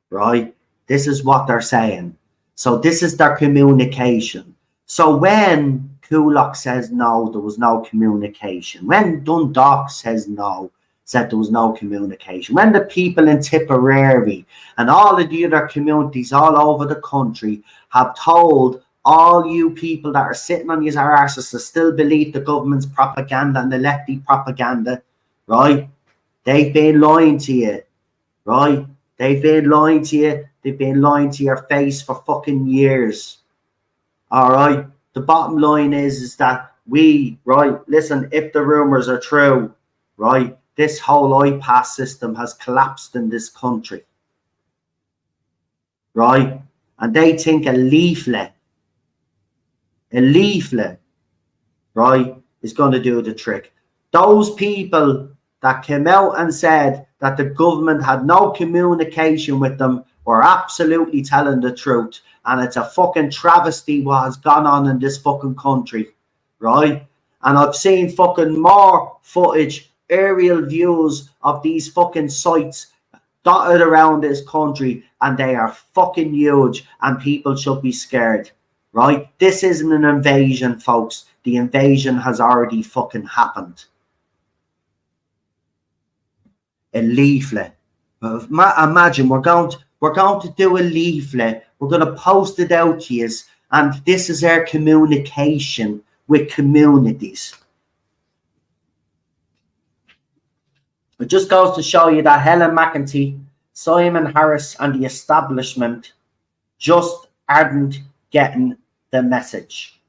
right? This is what they're saying. So this is their communication. So when Coolock says no, there was no communication. When Dundalk says no, said there was no communication. When the people in Tipperary and all of the other communities all over the country have told all you people that are sitting on your arses to still believe the government's propaganda and the lefty propaganda, right? They've been lying to you, right? They've been lying to you. They've been lying to your face for fucking years. All right. The bottom line is that we, right, listen, if the rumors are true, right, this whole iPass system has collapsed in this country, right? And they think a leaflet, right, is going to do the trick. Those people that came out and said that the government had no communication with them were absolutely telling the truth. And it's a fucking travesty what has gone on in this fucking country, right? And I've seen fucking more footage, aerial views of these fucking sites dotted around this country, and they are fucking huge, and people should be scared, right? This isn't an invasion, folks. The invasion has already fucking happened. A leaflet. Imagine we're going to do a leaflet. We're going to post it out to you, and this is our communication with communities. It just goes to show you that Helen McEntee, Simon Harris, and the establishment just aren't getting the message,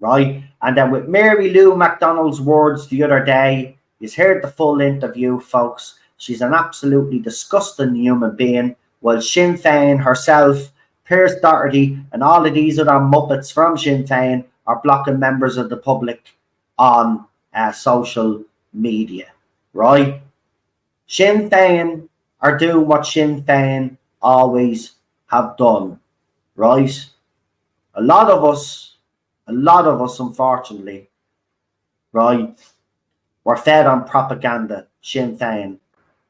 right? And then with Mary Lou McDonald's words the other day, you heard the full interview, folks. She's an absolutely disgusting human being. While Sinn Fin herself, Pierce Doherty, and all of these other muppets from Sinn Fin are blocking members of the public on social media, right? Sinn Fin are doing what Sinn Fin always have done, right? A lot of us, unfortunately, right, were fed on propaganda, Sinn Fin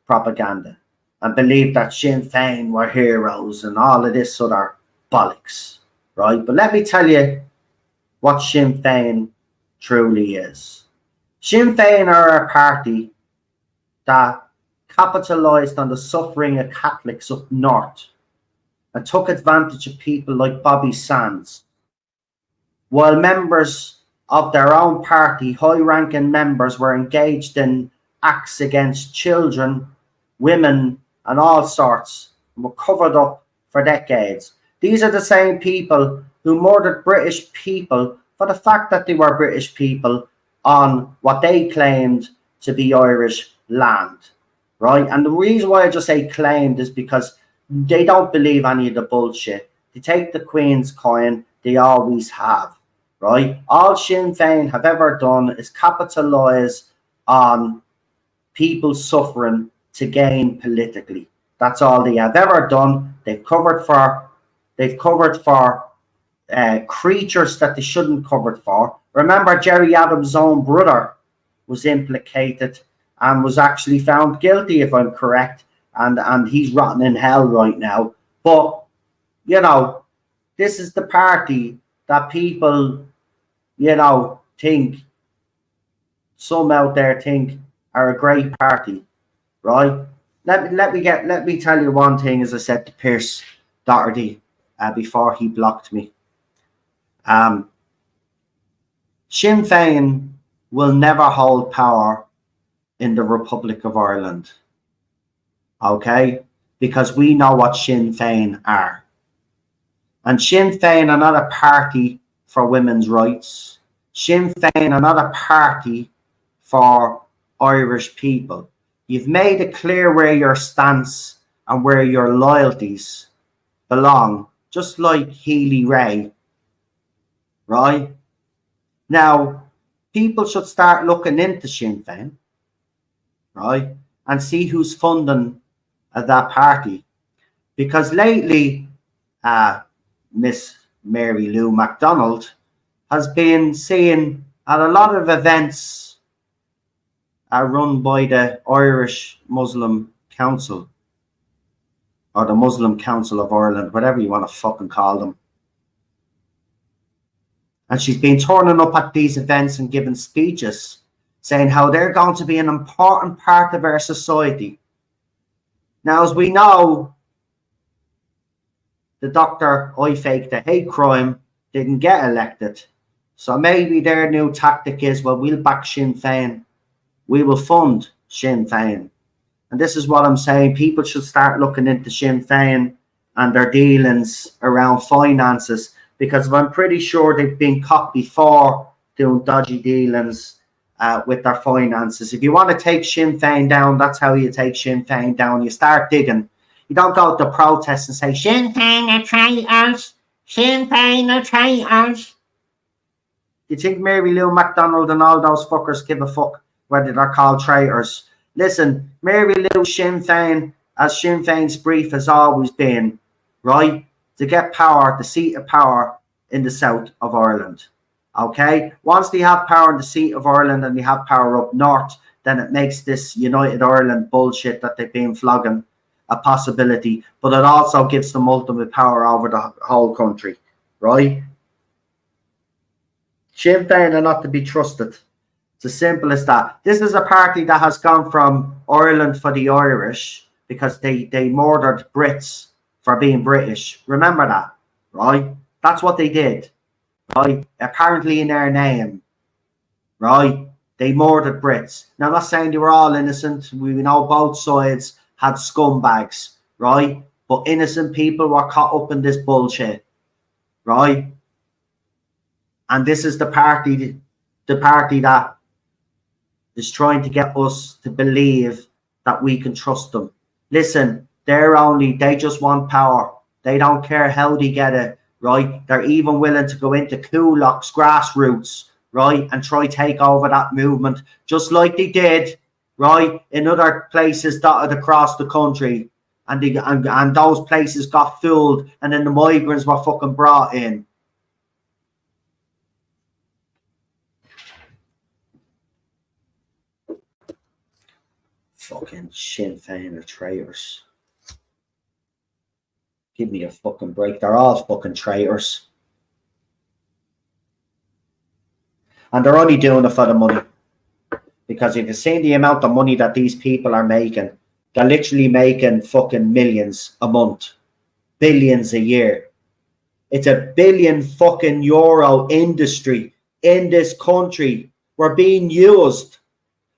propaganda, and believed that Sinn Fin were heroes and all of this other bollocks, right? But let me tell you what Sinn Fin truly is. Sinn Fin are a party that capitalised on the suffering of Catholics up north and took advantage of people like Bobby Sands, while members of their own party, high-ranking members, were engaged in acts against children, women, and all sorts, and were covered up for decades. These are the same people who murdered British people for the fact that they were British people on what they claimed to be Irish land, right? And the reason why I just say claimed is because they don't believe any of the bullshit. They take the Queen's coin, they always have, right? All Sinn Féin have ever done is capitalise on people suffering to gain politically. That's all they have ever done. They've covered for creatures that they shouldn't cover for. Remember, Jerry Adams' own brother was implicated and was actually found guilty, if I'm correct, and he's rotting in hell right now. But, you know, this is the party that people, you know, think, some out there think are a great party, right? Let me tell you one thing, as I said to Pierce Doherty before he blocked me. Sinn Féin will never hold power in the Republic of Ireland, okay? Because we know what Sinn Féin are. And Sinn Féin are not a party for women's rights. Sinn Féin are not a party for Irish people. You've made it clear where your stance and where your loyalties belong, just like Healy Rae, right? Now, people should start looking into Sinn Féin, right, and see who's funding that party. Because lately, Miss Mary Lou McDonald has been seen at a lot of events run by the Irish Muslim Council, or the Muslim Council of Ireland, whatever you want to fucking call them. And she's been turning up at these events and giving speeches saying how they're going to be an important part of our society. Now, as we know, the Dr. I faked a hate crime didn't get elected. So maybe their new tactic is, well, we'll back Sinn Féin. We will fund Sinn Féin. And this is what I'm saying. People should start looking into Sinn Féin and their dealings around finances, because I'm pretty sure they've been caught before doing dodgy dealings with their finances. If you want to take Sinn Fin down, that's how you take Sinn Fin down. You start digging. You don't go to protest and say, Sinn Fin are traitors. Sinn Fin are traitors. Do you think Mary Lou McDonald and all those fuckers give a fuck whether they're called traitors? Listen, Mary Lou Sinn Fin, as Sinn Fin's brief has always been, right, to get power, the seat of power in the south of Ireland. Okay? Once they have power in the seat of Ireland and they have power up north, then it makes this United Ireland bullshit that they've been flogging a possibility, but it also gives them ultimate power over the whole country, right? Sinn Féin are not to be trusted. It's as simple as that. This is a party that has gone from Ireland for the Irish because they murdered Brits for being British. Remember that, right? That's what they did, right? Apparently in their name, right? They murdered Brits. Now, I'm not saying they were all innocent. We know both sides had scumbags, right? But innocent people were caught up in this bullshit, right? And this is the party that is trying to get us to believe that we can trust them. Listen, they just want power. They don't care how they get it, right? They're even willing to go into Coolock's grassroots, right? And try take over that movement, just like they did, right? In other places dotted across the country. And those places got filled and then the migrants were fucking brought in. Fucking Sinn Féin are traitors. Give me a fucking break. They're all fucking traitors. And they're only doing it for the money. Because if you've seen the amount of money that these people are making, they're literally making fucking millions a month. Billions a year. It's a billion fucking euro industry in this country. We're being used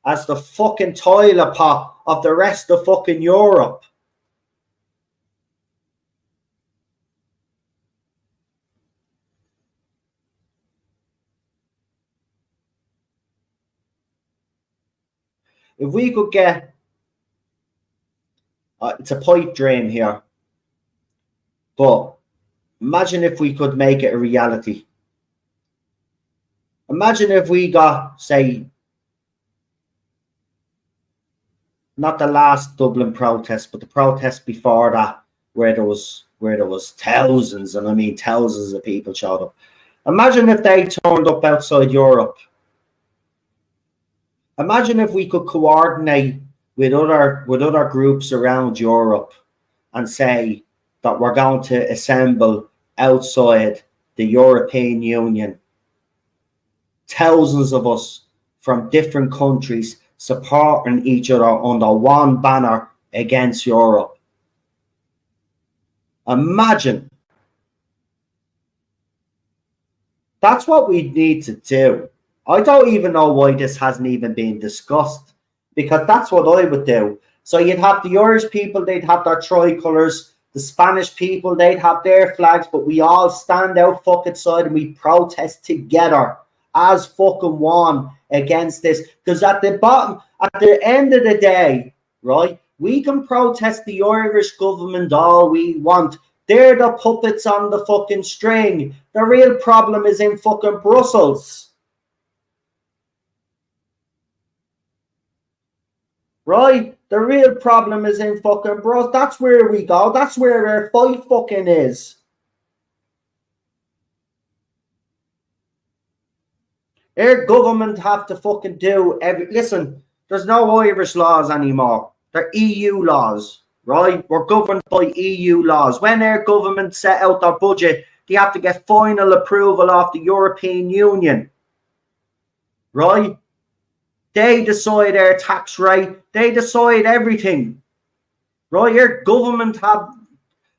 as the fucking toilet pot of the rest of fucking Europe. If we could get, it's a pipe dream here, but imagine if we could make it a reality. Imagine if we got, say, not the last Dublin protest, but the protest before that, where there was thousands, and I mean thousands of people showed up. Imagine if they turned up outside Europe. Imagine if we could coordinate with other groups around Europe and say that we're going to assemble outside the European Union. Thousands of us from different countries supporting each other under one banner against Europe. Imagine. That's what we need to do. I don't even know why this hasn't even been discussed, because that's what I would do. So you'd have the Irish people, they'd have their tricolours, the Spanish people, they'd have their flags, but we all stand out fucking side and we protest together as fucking one against this. Because at the end of the day, right, we can protest the Irish government all we want. They're the puppets on the fucking string. The real problem is in fucking Brussels. Right? The real problem is in fucking Brussels. That's where we go. That's where our fight fucking is. Our government have to fucking do listen, there's no Irish laws anymore. They're EU laws, right? We're governed by EU laws. When our government set out their budget, they have to get final approval of the European Union, right? They decide our tax rate. They decide everything, right? Our government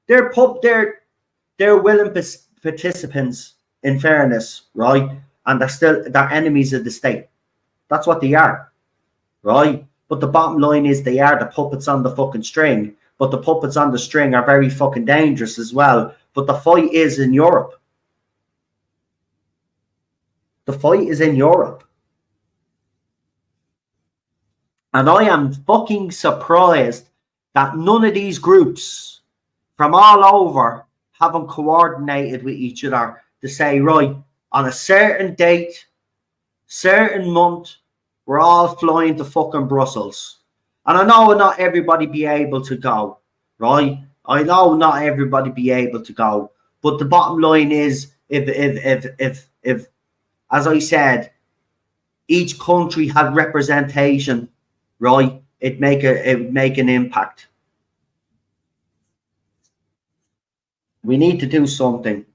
they're willing participants, in fairness, right? And they're enemies of the state. That's what they are, right? But the bottom line is they are the puppets on the fucking string. But the puppets on the string are very fucking dangerous as well. But the fight is in Europe. The fight is in Europe. And I am fucking surprised that none of these groups from all over haven't coordinated with each other to say, right, on a certain date, certain month, we're all flying to fucking Brussels. And I know not everybody be able to go, right? I know not everybody be able to go. But the bottom line is, if as I said, each country had representation, right? It would make an impact. We need to do something.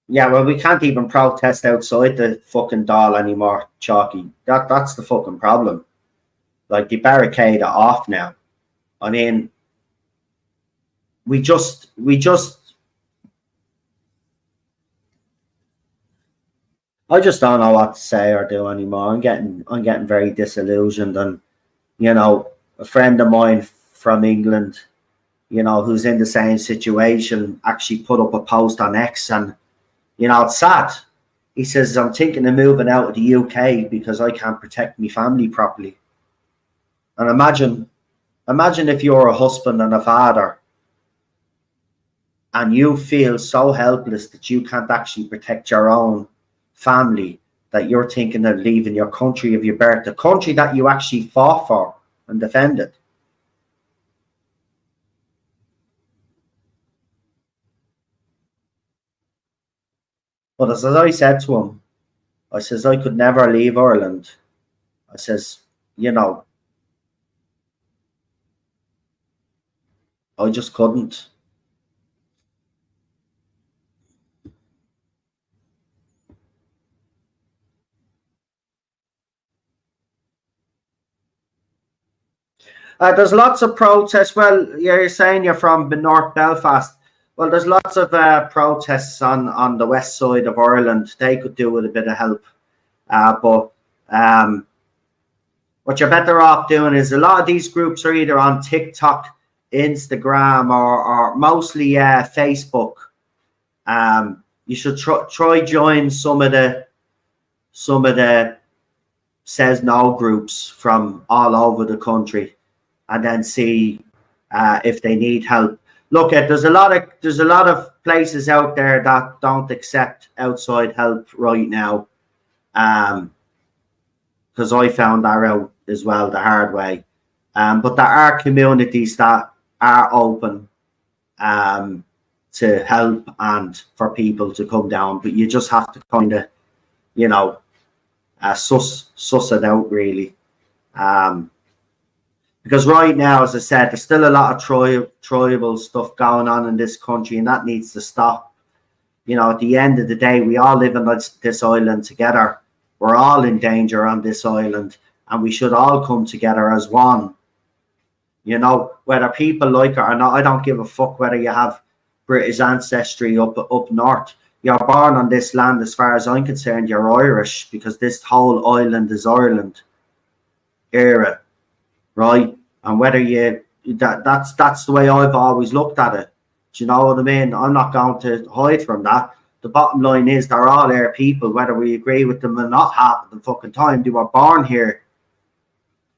Yeah, well, we can't even protest outside the fucking doll anymore, Chalky. That's the fucking problem. Like, they barricade it off now. I mean, we just I just don't know what to say or do anymore. I'm getting very disillusioned. And a friend of mine from England, who's in the same situation, actually put up a post on X, and it's sad. He says, I'm thinking of moving out of the UK because I can't protect my family properly. And imagine if you're a husband and a father and you feel so helpless that you can't actually protect your own family, that you're thinking of leaving your country of your birth, the country that you actually fought for and defended. But as I said to him, I says, I could never leave Ireland. I says, I just couldn't. There's lots of protests. Well, you're saying you're from North Belfast. Well, there's lots of protests on the west side of Ireland. They could do with a bit of help. But what you're better off doing is, a lot of these groups are either on TikTok, Instagram, or mostly Facebook. You should try join some of the says no groups from all over the country, and then see if they need help. Look, there's a lot of places out there that don't accept outside help right now, because I found that out as well the hard way. But there are communities that are open to help and for people to come down, but you just have to kind of, suss it out, really. Because right now, as I said, there's still a lot of tribal stuff going on in this country, and that needs to stop. At the end of the day, we all live on this island together. We're all in danger on this island, and we should all come together as one. Whether people like it or not, I don't give a fuck whether you have British ancestry up north. You're born on this land. As far as I'm concerned, you're Irish, because this whole island is Ireland era, right? And whether that's the way I've always looked at it. Do you know what I mean? I'm not going to hide from that. The bottom line is, they're all our people, whether we agree with them or not half of the fucking time. They were born here.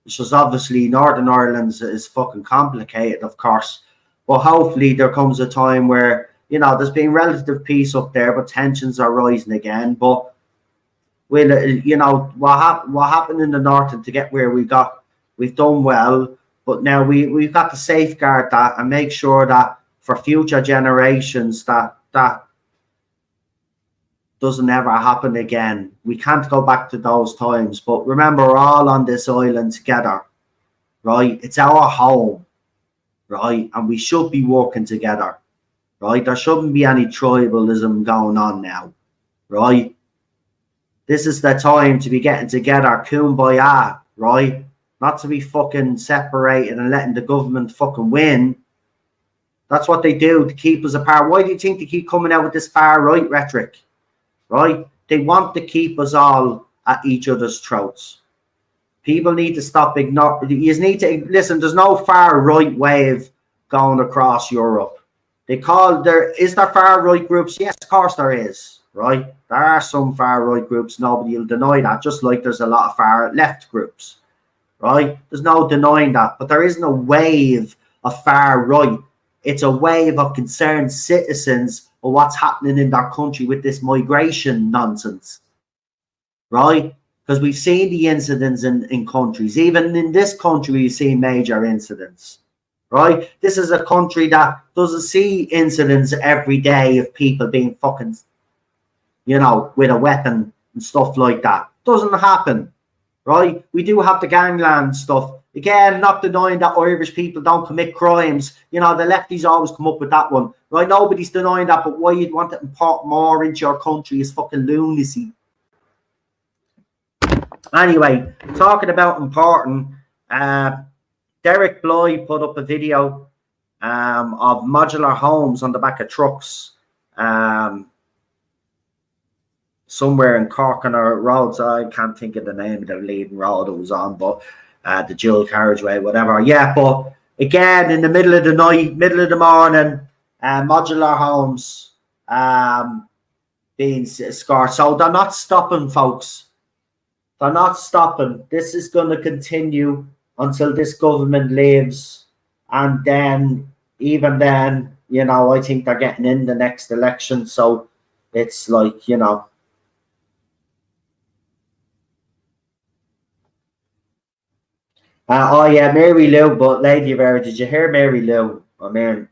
It's just obviously Northern Ireland is fucking complicated, of course. But hopefully there comes a time where, there's been relative peace up there, but tensions are rising again. But what happened in the north, and to get where we've done well. But now we've got to safeguard that and make sure that for future generations that doesn't ever happen again. We can't go back to those times. But remember, we're all on this island together, right? It's our home, right? And we should be working together, right? There shouldn't be any tribalism going on now, right? This is the time to be getting together, kumbaya, right? Not to be fucking separated and letting the government fucking win. That's what they do to keep us apart. Why do you think they keep coming out with this far right rhetoric, right? They want to keep us all at each other's throats. People need to stop ignoring. You need to listen. There's no far right wave going across Europe. Is there far right groups? Yes, of course there is, right? There are some far right groups, nobody will deny that, just like there's a lot of far left groups, right? There's no denying that, but there isn't a wave of far right. It's a wave of concerned citizens of what's happening in their country with this migration nonsense, right? Because we've seen the incidents in countries, even in this country, we've seen major incidents. Right? This is a country that doesn't see incidents every day of people being fucking, with a weapon and stuff like that. Doesn't happen. Right? We do have the gangland stuff. Again, not denying that Irish people don't commit crimes. The lefties always come up with that one. Right? Nobody's denying that, but why you'd want to import more into your country is fucking lunacy. Anyway, talking about importing, Derek Bly put up a video of modular homes on the back of trucks somewhere in Cork on our roads. I can't think of the name of the leading road it was on, but the dual carriageway, whatever. Yeah, but again, in the middle of the night, middle of the morning, modular homes being scored. So they're not stopping, folks. They're not stopping. This is going to continue until this government leaves, and then even then, I think they're getting in the next election. So it's like, oh yeah, Mary Lou. But Lady Vera, did you hear Mary Lou? I mean,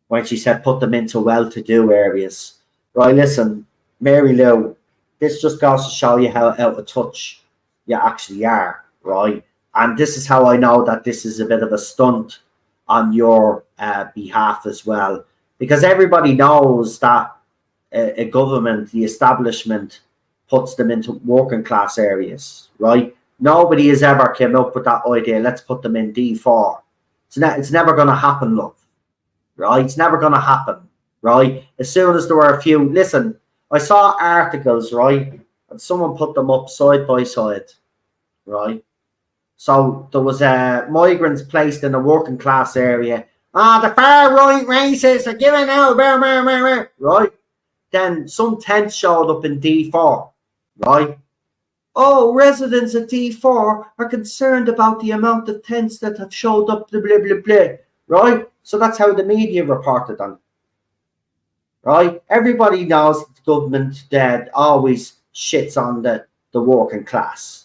when she said put them into well-to-do areas, right? Listen, Mary Lou, this just goes to show you how out of touch you actually are, right? And this is how I know that this is a bit of a stunt on your behalf as well. Because everybody knows that a government, the establishment, puts them into working class areas, right? Nobody has ever came up with that idea, let's put them in D4. It's never going to happen, love, right? It's never going to happen, right? As soon as there were a few, listen, I saw articles, right? And someone put them up side by side, right? So there was migrants placed in a working class area. The far right racists are giving out, right? Then some tents showed up in D4, right? Oh, residents at D4 are concerned about the amount of tents that have showed up, blah, blah, blah, blah, right? So that's how the media reported on it, right? Everybody knows the government that always shits on the working class.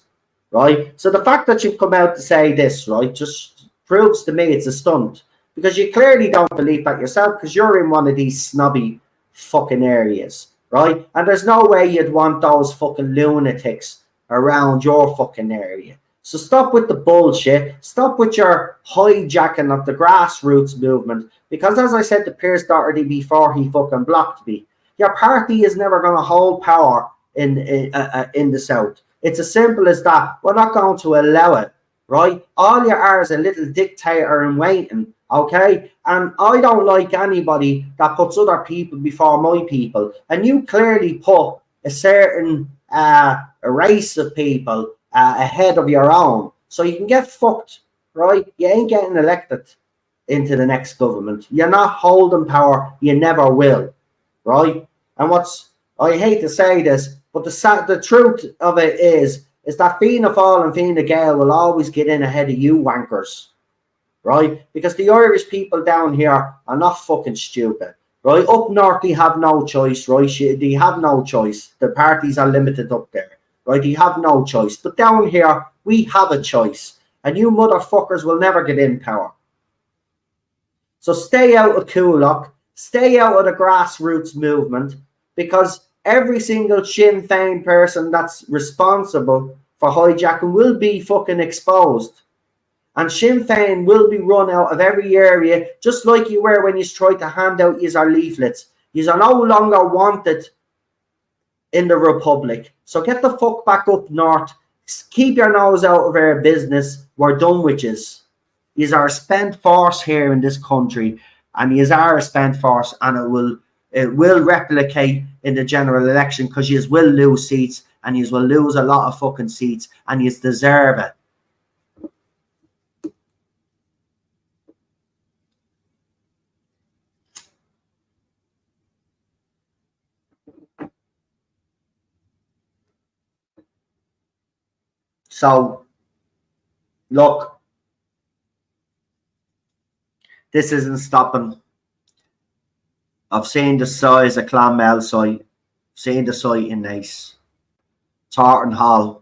Right? So the fact that you've come out to say this, right, just proves to me it's a stunt. Because you clearly don't believe that yourself, because you're in one of these snobby fucking areas, right? And there's no way you'd want those fucking lunatics around your fucking area. So stop with the bullshit. Stop with your hijacking of the grassroots movement. Because as I said to Pierce Doherty before he fucking blocked me, your party is never going to hold power in the South. It's as simple as that. We're not going to allow it, right? All you are is a little dictator in waiting, okay? And I don't like anybody that puts other people before my people. And you clearly put a certain a race of people ahead of your own. So you can get fucked, right? You ain't getting elected into the next government. You're not holding power. You never will, right? And I hate to say this, but the truth of it is that Fianna Fáil and Fianna Gael will always get in ahead of you wankers, right? Because the Irish people down here are not fucking stupid, right? Up north, they have no choice, right? They have no choice. The parties are limited up there, right? They have no choice. But down here, we have a choice. And you motherfuckers will never get in power. So stay out of Coolock. Stay out of the grassroots movement, because every single Sinn Fin person that's responsible for hijacking will be fucking exposed. And Sinn Fin will be run out of every area, just like you were when you tried to hand out your leaflets. You are no longer wanted in the Republic. So get the fuck back up north. Keep your nose out of our business. We're done with yous. Yous are a spent force here in this country. And yous are a spent force, and it will replicate in the general election, because you will lose seats, and you will lose a lot of fucking seats, and you deserve it. So, look, this isn't stopping. I've seen the size of Clonmel site, seen the site in Naas, Tartan Hall,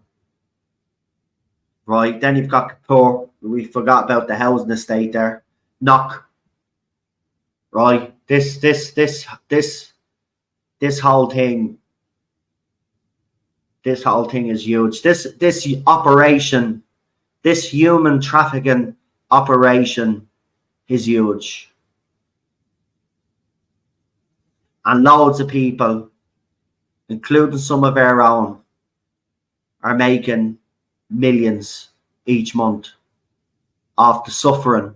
right? Then you've got Kapur. We forgot about the housing estate there. Knock, right? This whole thing. This whole thing is huge. This operation, this human trafficking operation, is huge. And loads of people, including some of our own, are making millions each month off the suffering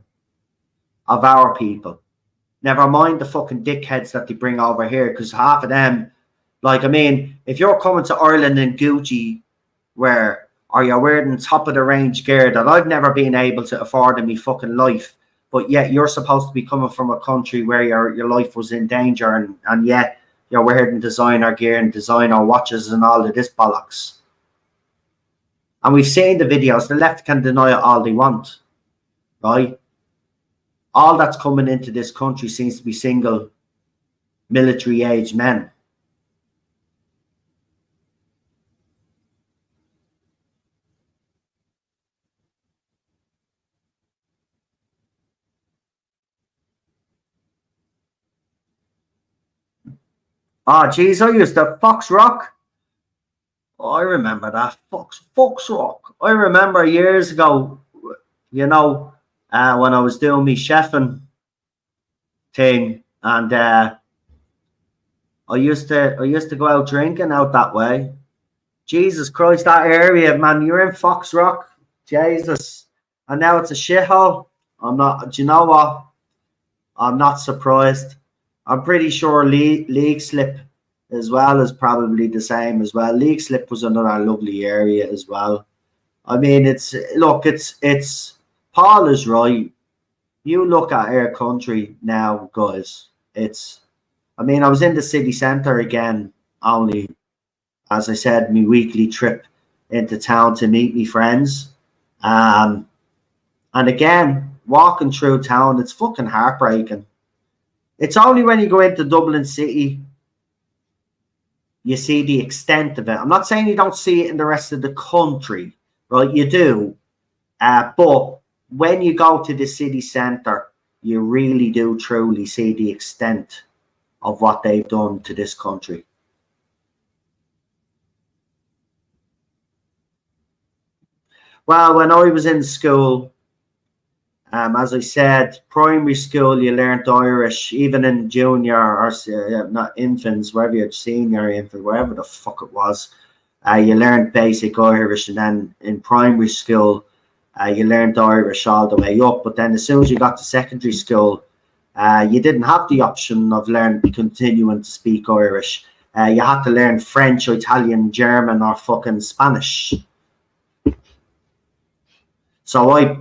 of our people. Never mind the fucking dickheads that they bring over here, because half of them, like, I mean, if you're coming to Ireland in Gucci, or you're wearing top of the range gear that I've never been able to afford in my fucking life, but yet you're supposed to be coming from a country where your life was in danger, and yet you're wearing designer gear and designer watches and all of this bollocks. And we've seen the videos. The left can deny it all they want, right? All that's coming into this country seems to be single military age men. Oh, geez, I used to Fox Rock. Oh, I remember that. Fox Rock. I remember years ago, you know, when I was doing my chefing thing, and I used to go out drinking out that way. Jesus Christ, that area, man, you're in Fox Rock. Jesus. And now it's a shithole. Do you know what? I'm not surprised. I'm pretty sure League Slip as well is probably the same as well. League Slip was another lovely area as well. I mean, it's Paul is right. You look at our country now, guys. I mean, I was in the city centre again, only, as I said, my weekly trip into town to meet me friends. And again, walking through town, it's fucking heartbreaking. It's only when you go into Dublin City you see the extent of it. I'm not saying you don't see it in the rest of the country, right? You do. But when you go to the city centre, you really do truly see the extent of what they've done to this country. Well, when I was in school, as I said, primary school, you learnt Irish, even in junior or not infants, wherever you're senior infant, wherever the fuck it was. You learned basic Irish, and then in primary school, you learned Irish all the way up. But then as soon as you got to secondary school, you didn't have the option of continuing to speak Irish. You had to learn French, Italian, German, or fucking Spanish. So I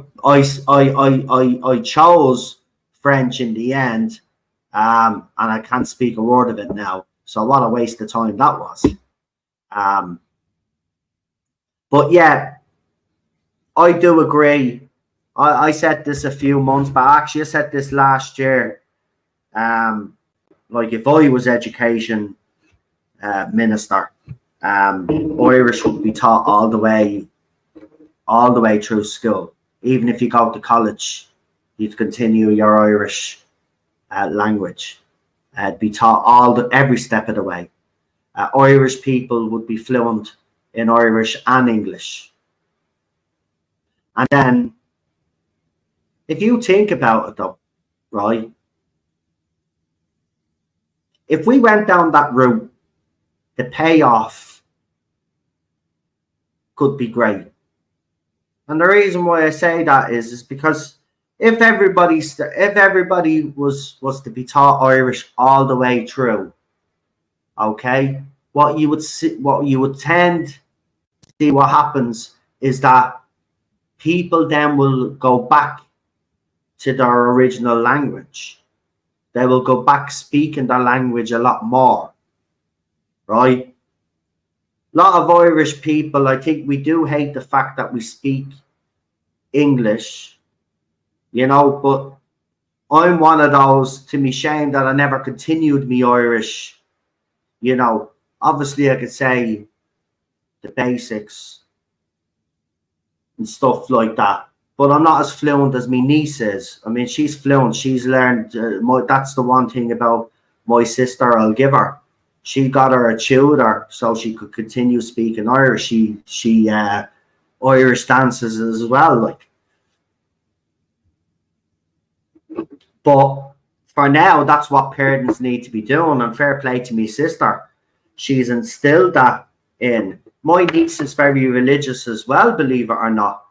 chose French in the end, and I can't speak a word of it now. So what a waste of time that was. But yeah, I do agree. I said this a few months back. Actually, I said this last year. Like if I was education minister, Irish would be taught all the way through school. Even if you go to college, you'd continue your Irish language. Be taught every step of the way. Irish people would be fluent in Irish and English. And then, if you think about it though, right? If we went down that route, the payoff could be great. And the reason why I say that is because if everybody was to be taught Irish all the way through, okay, what you would tend to see what happens is that people then will go back to their original language. They will go back speaking their language a lot more, right? lot of Irish people, I think we do hate the fact that we speak English, you know, but I'm one of those, to me shame, that I never continued me Irish. You know, obviously I could say the basics and stuff like that, but I'm not as fluent as my niece is. I mean, she's fluent. She's learned. That's the one thing about my sister I'll give her. She got her a tutor so she could continue speaking Irish. She Irish dances as well, like. But for now, that's what parents need to be doing. And fair play to my sister, she's instilled that in. My niece is very religious as well, believe it or not.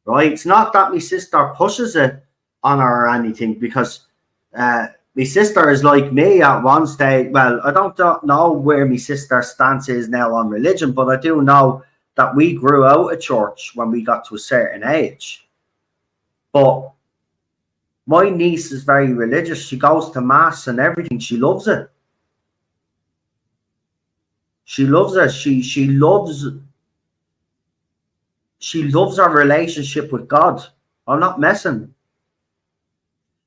Right? It's not that my sister pushes it on her or anything, because my sister is like me at one stage. Well, I don't know where my sister's stance is now on religion, but I do know that we grew out of church when we got to a certain age. But my niece is very religious. She goes to mass and everything. She loves it. She loves it. She loves her relationship with God. I'm not messing.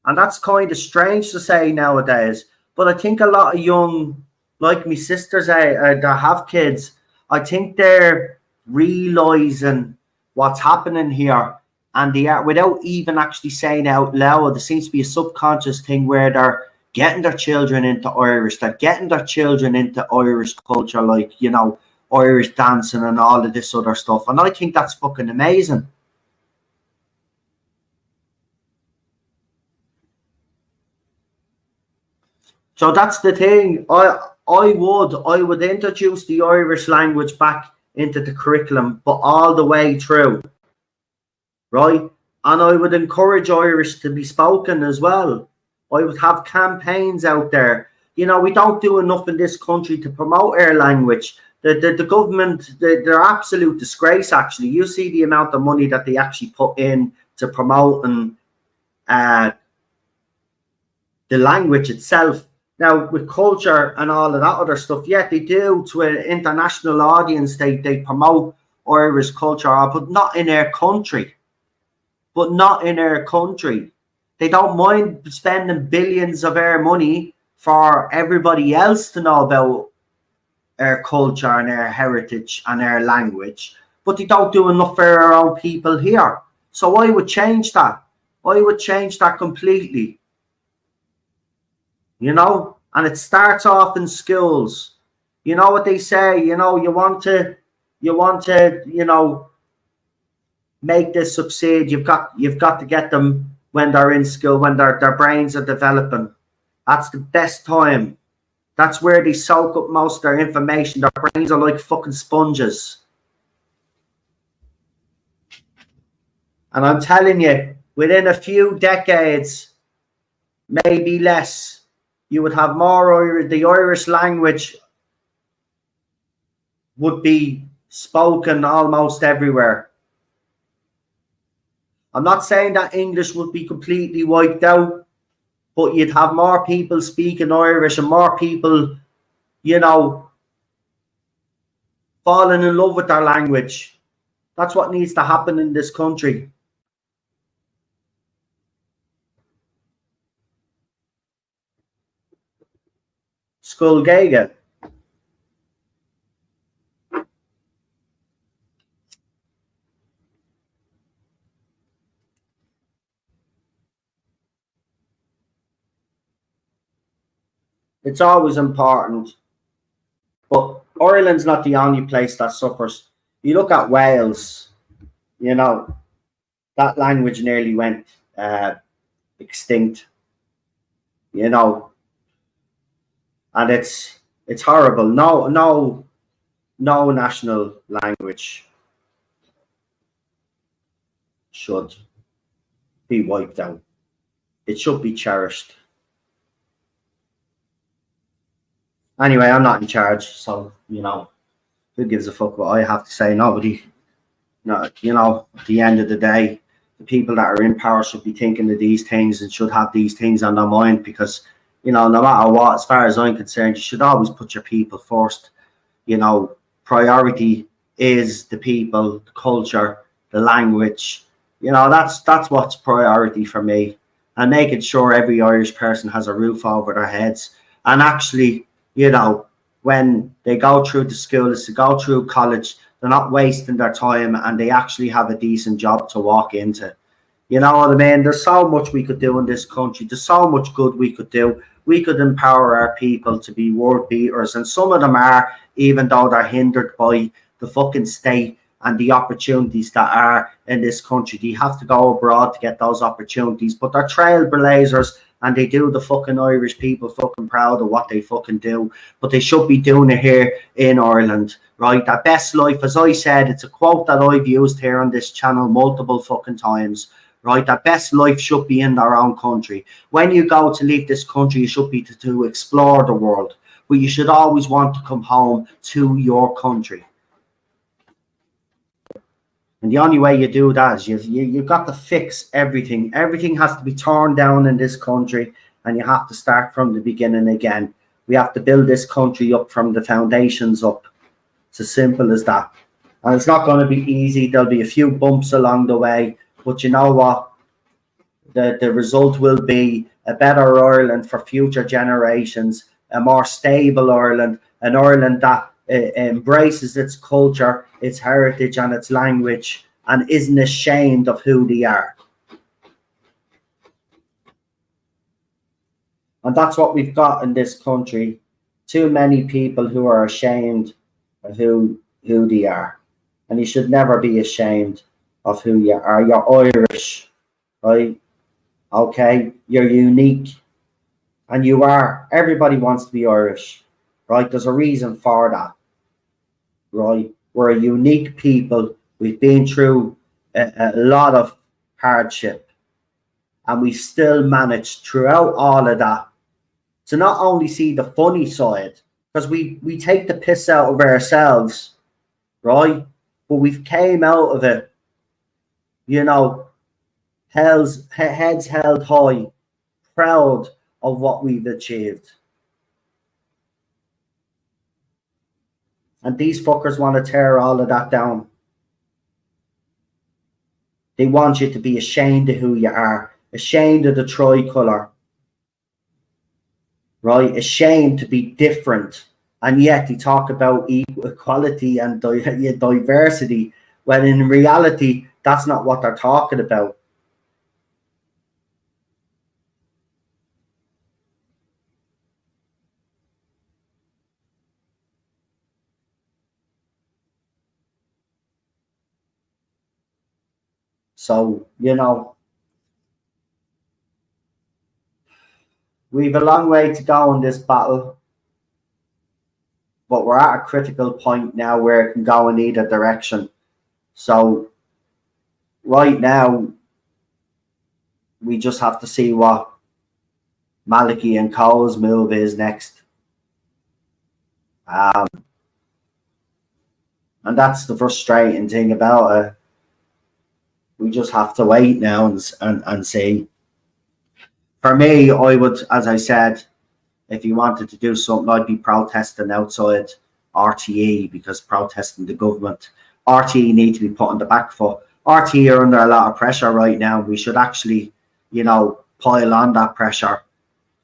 And that's kind of strange to say nowadays. But I think a lot of young, like my sisters that have kids, I think they're realizing what's happening here. And they are, without even actually saying out loud, there seems to be a subconscious thing where they're getting their children into Irish, they're getting their children into Irish culture, like, you know, Irish dancing and all of this other stuff. And I think that's fucking amazing. So that's the thing. I would introduce the Irish language back into the curriculum, but all the way through. Right? And I would encourage Irish to be spoken as well. I would have campaigns out there. You know, we don't do enough in this country to promote our language. The government, they're absolute disgrace, actually. You see the amount of money that they actually put in to promoting the language itself. Now, with culture and all of that other stuff, yeah, they do to an international audience. They promote Irish culture, but not in our country. But not in our country. They don't mind spending billions of our money for everybody else to know about our culture and our heritage and our language, but they don't do enough for our own people here. So I would change that. I would change that completely. You know, and it starts off in schools. You know what they say, you know, you want to, you know, make this succeed. You've got to get them when they're in school, when their brains are developing. That's the best time. That's where they soak up most of their information. Their brains are like fucking sponges. And I'm telling you, within a few decades, maybe less, you would have more. The Irish language would be spoken almost everywhere. I'm not saying that English would be completely wiped out, but you'd have more people speaking Irish and more people, you know, falling in love with their language. That's what needs to happen in this country. Skullgega. It's always important. But Ireland's not the only place that suffers. You look at Wales, you know, that language nearly went extinct, you know, and it's horrible. No national language should be wiped out. It should be cherished. Anyway, I'm not in charge, so, you know, who gives a fuck what I have to say? Nobody. No, you know, at the end of the day, the people that are in power should be thinking of these things and should have these things on their mind, because, you know, no matter what, as far as I'm concerned, you should always put your people first. You know, priority is the people, the culture, the language. You know, that's what's priority for me. And making sure every Irish person has a roof over their heads. And actually, you know, when they go through the schools, to go through college, they're not wasting their time and they actually have a decent job to walk into. You know what I mean? There's so much we could do in this country. There's so much good we could do. We could empower our people to be world beaters. And some of them are, even though they're hindered by the fucking state and the opportunities that are in this country. They have to go abroad to get those opportunities. But they're trailblazers and they do the fucking Irish people fucking proud of what they fucking do. But they should be doing it here in Ireland, right? That best life, as I said, it's a quote that I've used here on this channel multiple fucking times. Right, that best life should be in their own country. When you go to leave this country, you should be to explore the world, but you should always want to come home to your country. And the only way you do that is you've got to fix everything. Everything has to be torn down in this country, and you have to start from the beginning again. We have to build this country up from the foundations up. It's as simple as that. And it's not going to be easy. There'll be a few bumps along the way. But you know what? The result will be a better Ireland for future generations, a more stable Ireland, an Ireland that embraces its culture, its heritage and its language, and isn't ashamed of who they are. And that's what we've got in this country. Too many people who are ashamed of who they are. And you should never be ashamed of who you are. You're Irish, right? Okay, you're unique, and you are. Everybody wants to be Irish, right? There's a reason for that, right? We're a unique people. We've been through a lot of hardship, and we still managed throughout all of that to not only see the funny side, because we take the piss out of ourselves, right? But we've came out of it, you know, heads held high, proud of what we've achieved. And these fuckers want to tear all of that down. They want you to be ashamed of who you are, ashamed of the tricolour, right? Ashamed to be different. And yet they talk about equality and diversity, when in reality, that's not what they're talking about. So, you know, we've a long way to go in this battle, but we're at a critical point now where it can go in either direction. So, right now, we just have to see what Maliki and Cole's move is next. And that's the frustrating thing about it. We just have to wait now and see. For me, I would, as I said, if you wanted to do something, I'd be protesting outside RTE, because protesting the government. RTE need to be put on the back foot. RTE are under a lot of pressure right now. We should actually, you know, pile on that pressure.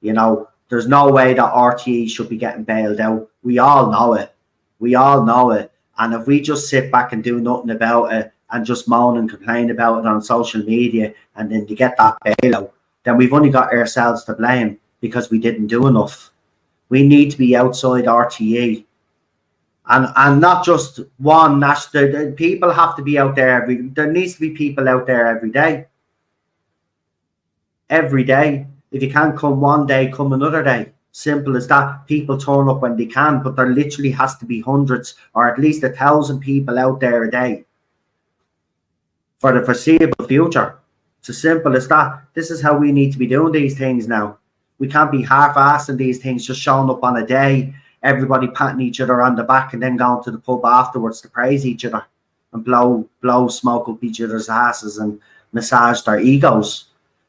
You know, there's no way that RTE should be getting bailed out. We all know it. We all know it. And if we just sit back and do nothing about it and just moan and complain about it on social media, and then you get that bailout, then we've only got ourselves to blame because we didn't do enough. We need to be outside RTE. And not just one national. People have to be out there. There needs to be people out there every day. Every day. If you can't come one day, come another day. Simple as that. People turn up when they can, but there literally has to be hundreds or at least 1,000 people out there a day for the foreseeable future. It's as simple as that. This is how we need to be doing these things now. We can't be half-assing these things, just showing up on a day, everybody patting each other on the back and then going to the pub afterwards to praise each other and blow smoke up each other's asses and massage their egos.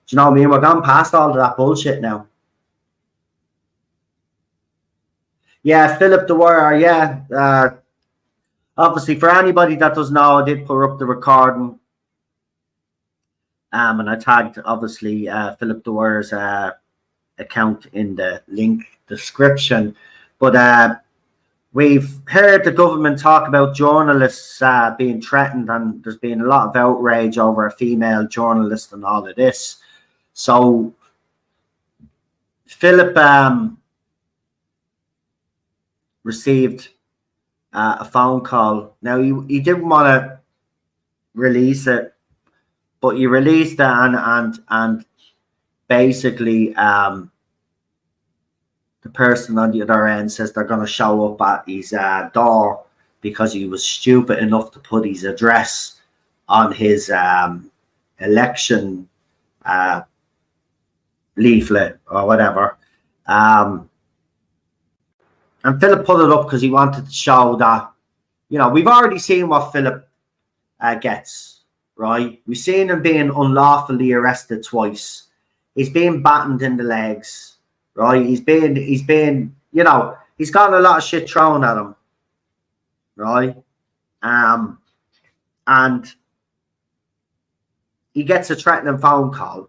Do you know what I mean? We're gone past all of that bullshit now. Yeah, Philip the Warrior, yeah. obviously, for anybody that doesn't know, I did put up the recording. And I tagged, obviously, Philip Deware's account in the link description. But we've heard the government talk about journalists being threatened, and there's been a lot of outrage over a female journalist and all of this. So Philip received a phone call. Now, he didn't want to release it, but he released it, and basically the person on the other end says they're going to show up at his door because he was stupid enough to put his address on his election leaflet or whatever. And Philip put it up because he wanted to show that, you know, we've already seen what Philip gets, right? We've seen him being unlawfully arrested twice. He's been battened in the legs, right? He's been, you know, he's gotten a lot of shit thrown at him, right? And he gets a threatening phone call.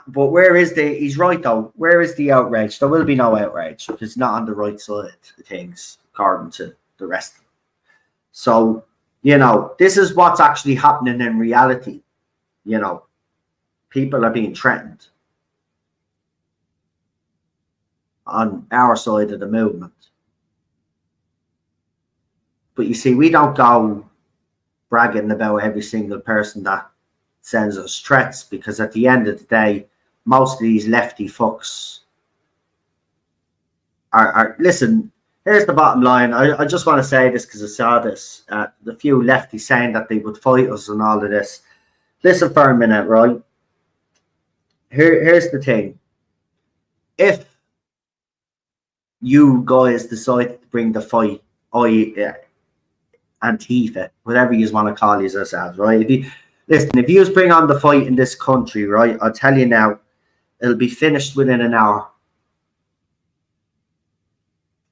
But where is he's right though, where is the outrage? There will be no outrage because it's not on the right side of things, according to the rest of them. So, you know, this is what's actually happening in reality. You know, people are being threatened on our side of the movement. But you see, we don't go bragging about every single person that sends us threats, because at the end of the day, most of these lefty fucks are listen, here's the bottom line. I just want to say this because I saw this. The few lefties saying that they would fight us and all of this. Listen for a minute, right? Here's the thing. If you guys decide to bring the fight, Antifa, whatever you want to call yourselves, right? If you bring on the fight in this country, right, I'll tell you now, it'll be finished within an hour.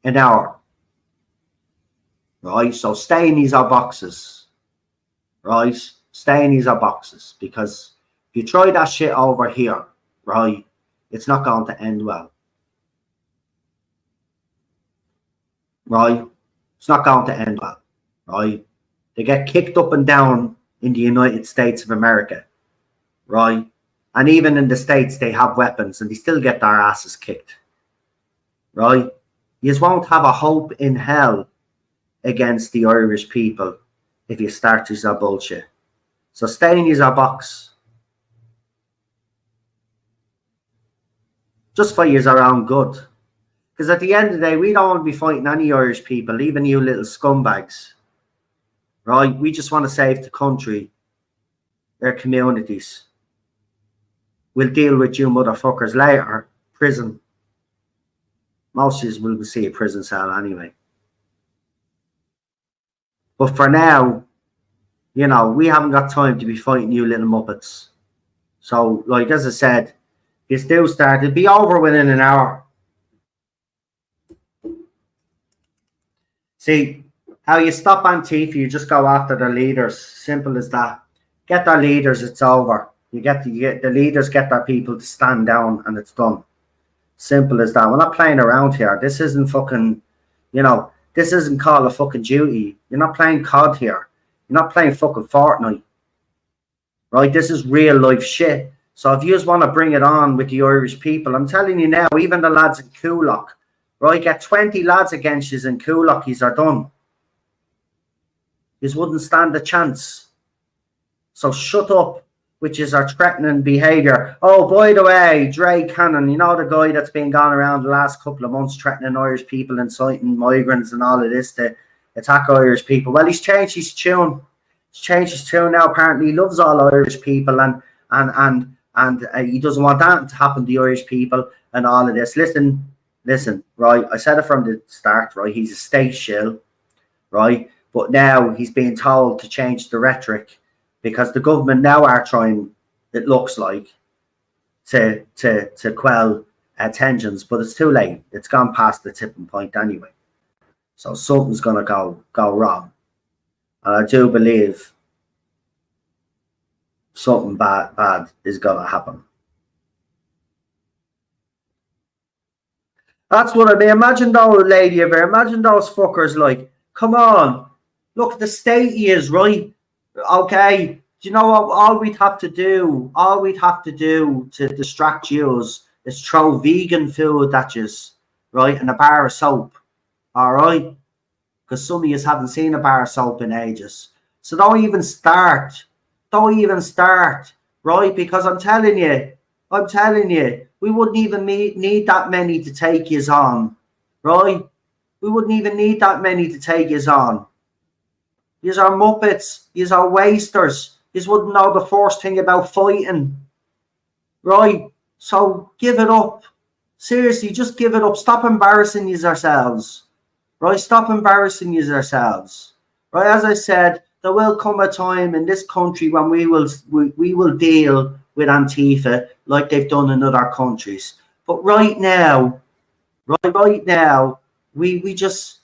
An hour. Right? So stay in these boxes. Right? Stay in these boxes. Because if you try that shit over here, right, it's not going to end well. Right? It's not going to end well. Right? They get kicked up and down in the United States of America, right? And even in the States, they have weapons and they still get their asses kicked, right? You just won't have a hope in hell against the Irish people if you start this bullshit. So stay in your box. Just for your own good. Because at the end of the day, we don't want to be fighting any Irish people, even you little scumbags. Right? We just want to save the country, their communities. We'll deal with you motherfuckers later. Prison. Most of us will see a prison cell anyway. But for now, you know, we haven't got time to be fighting you little muppets. So, like as I said, this do start, it'll be over within an hour. See, how you stop Antifa, you just go after their leaders. Simple as that. Get their leaders, it's over. You get the leaders, get their people to stand down, and it's done. Simple as that. We're not playing around here. This isn't fucking, you know, this isn't Call of fucking Duty. You're not playing COD here. You're not playing fucking Fortnite. Right? This is real life shit. So if you just want to bring it on with the Irish people, I'm telling you now, even the lads in Coolock, right? Get 20 lads against you in Coolock, these are done. Yous wouldn't stand a chance. So shut up, which is our threatening behaviour. Oh, by the way, Dre Cannon, you know the guy that's been gone around the last couple of months threatening Irish people, inciting migrants and all of this to attack Irish people. Well, he's changed his tune. He's changed his tune now. Apparently, he loves all Irish people and he doesn't want that to happen to the Irish people and all of this. Listen, right? I said it from the start, right? He's a state shill, right? But now he's being told to change the rhetoric because the government now are trying, it looks like, to quell tensions, but it's too late. It's gone past the tipping point anyway. So something's gonna go wrong. And I do believe something bad is gonna happen. That's what I mean. Imagine those lady over there. Imagine those fuckers like, come on. Look, the state he is, right? Okay. Do you know what? All we'd have to do to distract you is throw vegan food at you, right? And a bar of soap. All right? Because some of you haven't seen a bar of soap in ages. So don't even start. Don't even start, right? Because I'm telling you, we wouldn't even need that many to take yous on, right? We wouldn't even need that many to take yous on. Yous are muppets. Yous are wasters. Yous wouldn't know the first thing about fighting, right? So give it up. Seriously, just give it up. Stop embarrassing yous ourselves, right? Stop embarrassing yous ourselves, right? As I said, there will come a time in this country when we will deal with Antifa like they've done in other countries. But right now, we just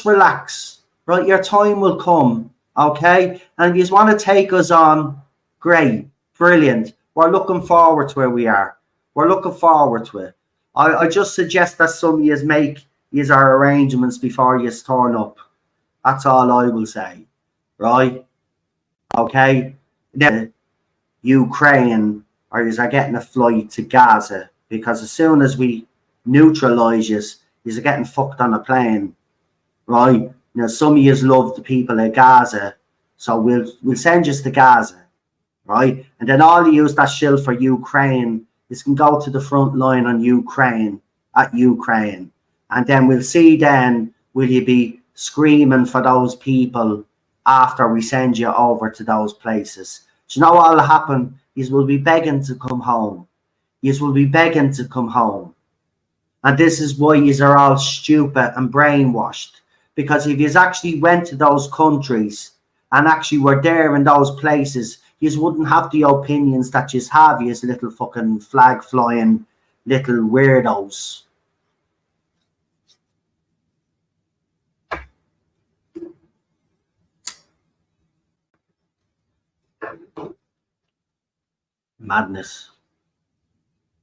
relax, right? Your time will come, okay? And if you want to take us on, great, brilliant. We're looking forward to where we are. We're looking forward to it. I just suggest that some of you make our arrangements before you turn up. That's all I will say, right? Okay? Now, Ukraine, or is are getting a flight to Gaza, because as soon as we neutralize you, you're getting fucked on a plane, right? Now, some of you love the people of Gaza, so we'll send you to Gaza, right? And then all you use that shill for Ukraine is can go to the front line on Ukraine, and then we'll see then will you be screaming for those people after we send you over to those places. Do you know what will happen? You will be begging to come home. You will be begging to come home. And this is why you are all stupid and brainwashed. Because if you actually went to those countries and actually were there in those places, you wouldn't have the opinions that you have, you little fucking flag flying little weirdos. Madness.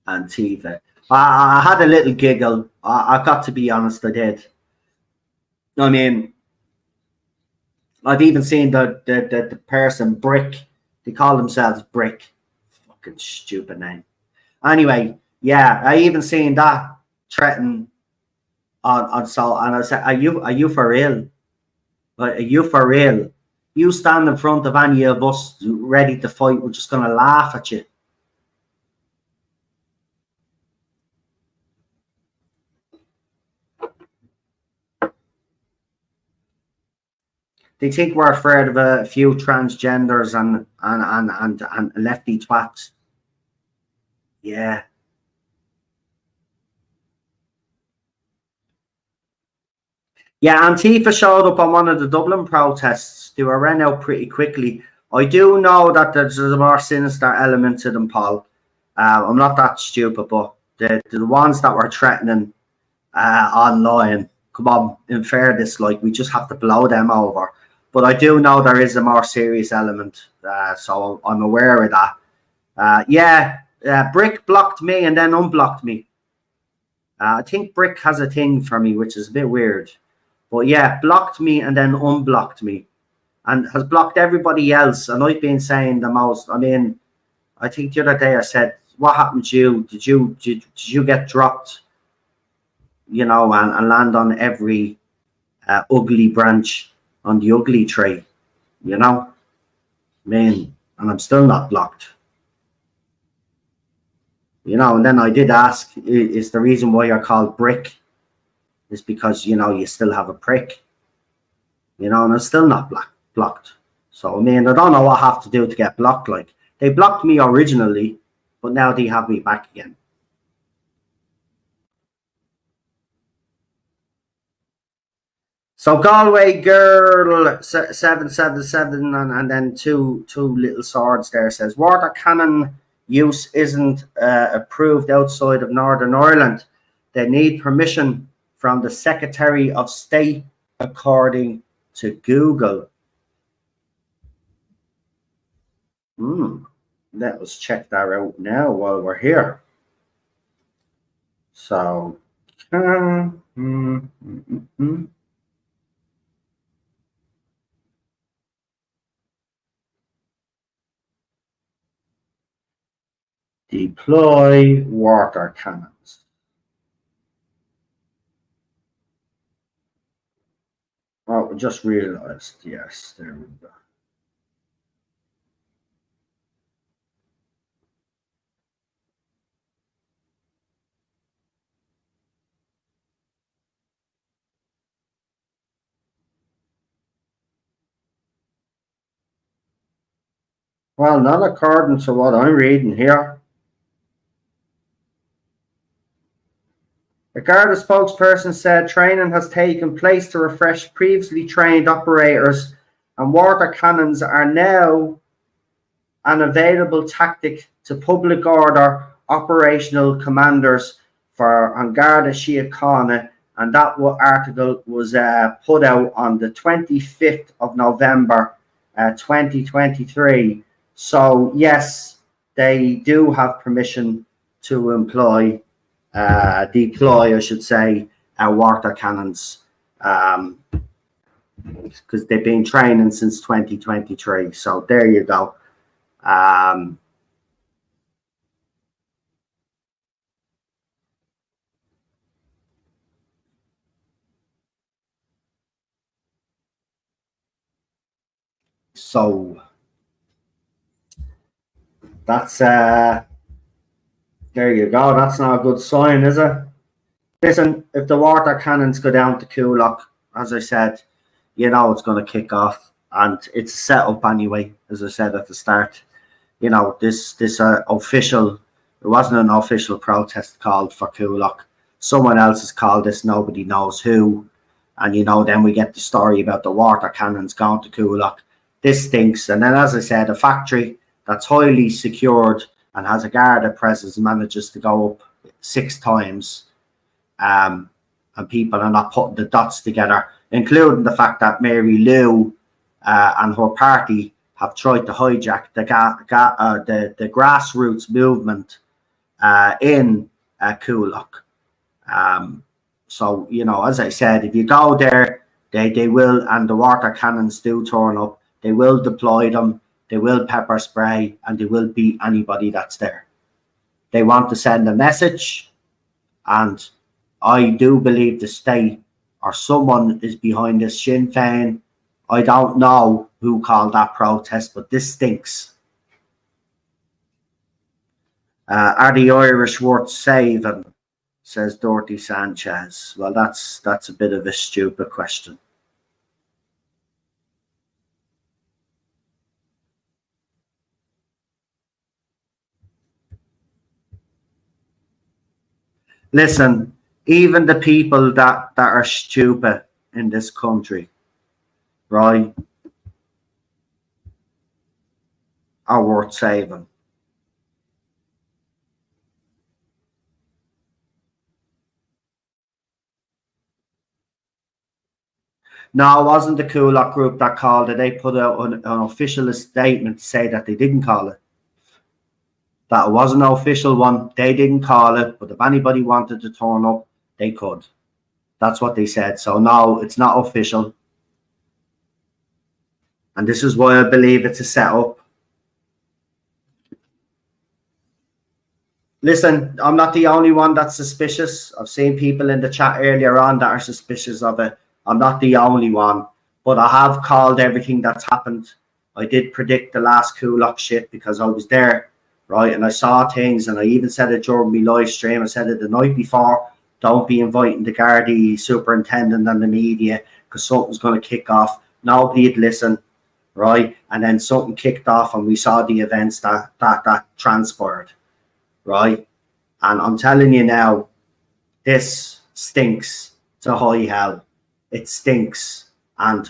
Antifa. I had a little giggle. I got to be honest, I did. I mean, I've even seen the person Brick. They call themselves Brick. Fucking stupid name. Anyway, yeah, I even seen that threaten on Salt, and I said, "Are you for real? Are you for real? You stand in front of any of us ready to fight, we're just gonna laugh at you." They think we're afraid of a few transgenders and lefty twats. Yeah. Yeah, Antifa showed up on one of the Dublin protests. They were ran out pretty quickly. I do know that there's a more sinister element to them, Paul. I'm not that stupid, but the ones that were threatening online, come on, in fairness, like, we just have to blow them over. But I do know there is a more serious element, so I'm aware of that. Brick blocked me and then unblocked me. I think Brick has a thing for me, which is a bit weird. But yeah, blocked me and then unblocked me. And has blocked everybody else. And I've been saying the most. I mean, I think the other day I said, what happened to you? Did you get dropped? You know, and land on every ugly branch on the ugly tree, you know? I mean, and I'm still not blocked. You know, and then I did ask, is the reason why you're called Brick is because, you know, you still have a prick, you know, and I'm still not blocked. So, I mean, I don't know what I have to do to get blocked. Like, they blocked me originally, but now they have me back again. So Galway girl 777 and then two little swords there says water cannon use isn't approved outside of Northern Ireland. They need permission from the Secretary of State, according to Google. Let us check that out now while we're here. So, deploy water cannons. Oh, we just realized, yes, there we go. Well, not according to what I'm reading here. The Garda spokesperson said training has taken place to refresh previously trained operators, and water cannons are now an available tactic to public order operational commanders for An Garda Síochána, and that article was put out on the 25th of November 2023. So yes, they do have permission to deploy, I should say, water cannons, because they've been training since 2023. So there you go. So that's there you go. That's not a good sign, is it? Listen, if the water cannons go down to Coolock, as I said, you know it's going to kick off, and it's a setup anyway. As I said at the start, you know this official. It wasn't an official protest called for Coolock. Someone else has called this. Nobody knows who, and you know then we get the story about the water cannons going to Coolock. This stinks. And then, as I said, a factory that's highly secured and has a Garda presence manages to go up 6 times, and people are not putting the dots together, including the fact that Mary Lou and her party have tried to hijack the grassroots movement in Coolock. So, you know, as I said, if you go there, they will, and the water cannons do turn up, they will deploy them, they will pepper spray, and they will beat anybody that's there. They want to send a message, and I do believe the state or someone is behind this. Sinn Fin. I don't know who called that protest, but this stinks. Are the Irish worth saving? Says Dorothy Sanchez. Well, that's a bit of a stupid question. Listen, even the people that are stupid in this country, right, are worth saving. No, it wasn't the Coolock group that called it. They put out an official statement to say that they didn't call it. That wasn't an official one. They didn't call it, but if anybody wanted to turn up, they could. That's what they said. So no, it's not official. And this is why I believe it's a setup. Listen, I'm not the only one that's suspicious. I've seen people in the chat earlier on that are suspicious of it. I'm not the only one, but I have called everything that's happened. I did predict the last Coolock shit because I was there, right? And I saw things, and I even said it during my live stream. I said it the night before. Don't be inviting the Gardaí superintendent and the media because something's going to kick off. Nobody'd listen, right? And then something kicked off, and we saw the events that transpired, right? And I'm telling you now, this stinks to high hell. It stinks, and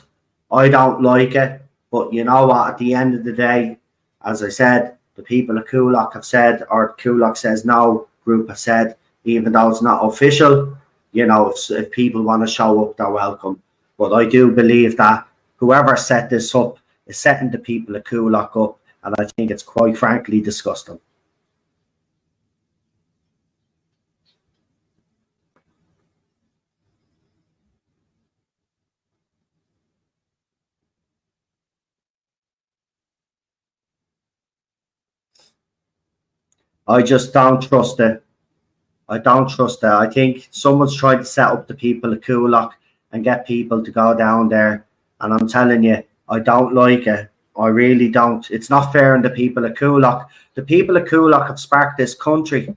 I don't like it. But you know what? At the end of the day, as I said, the people of Coolock have said, or Coolock says no, group has said, even though it's not official, you know, if people want to show up, they're welcome. But I do believe that whoever set this up is setting the people of Coolock up, and I think it's quite frankly disgusting. I just don't trust it. I don't trust it. I think someone's trying to set up the people of Coolock and get people to go down there. And I'm telling you, I don't like it. I really don't. It's not fair on the people of Coolock. The people of Coolock have sparked this country,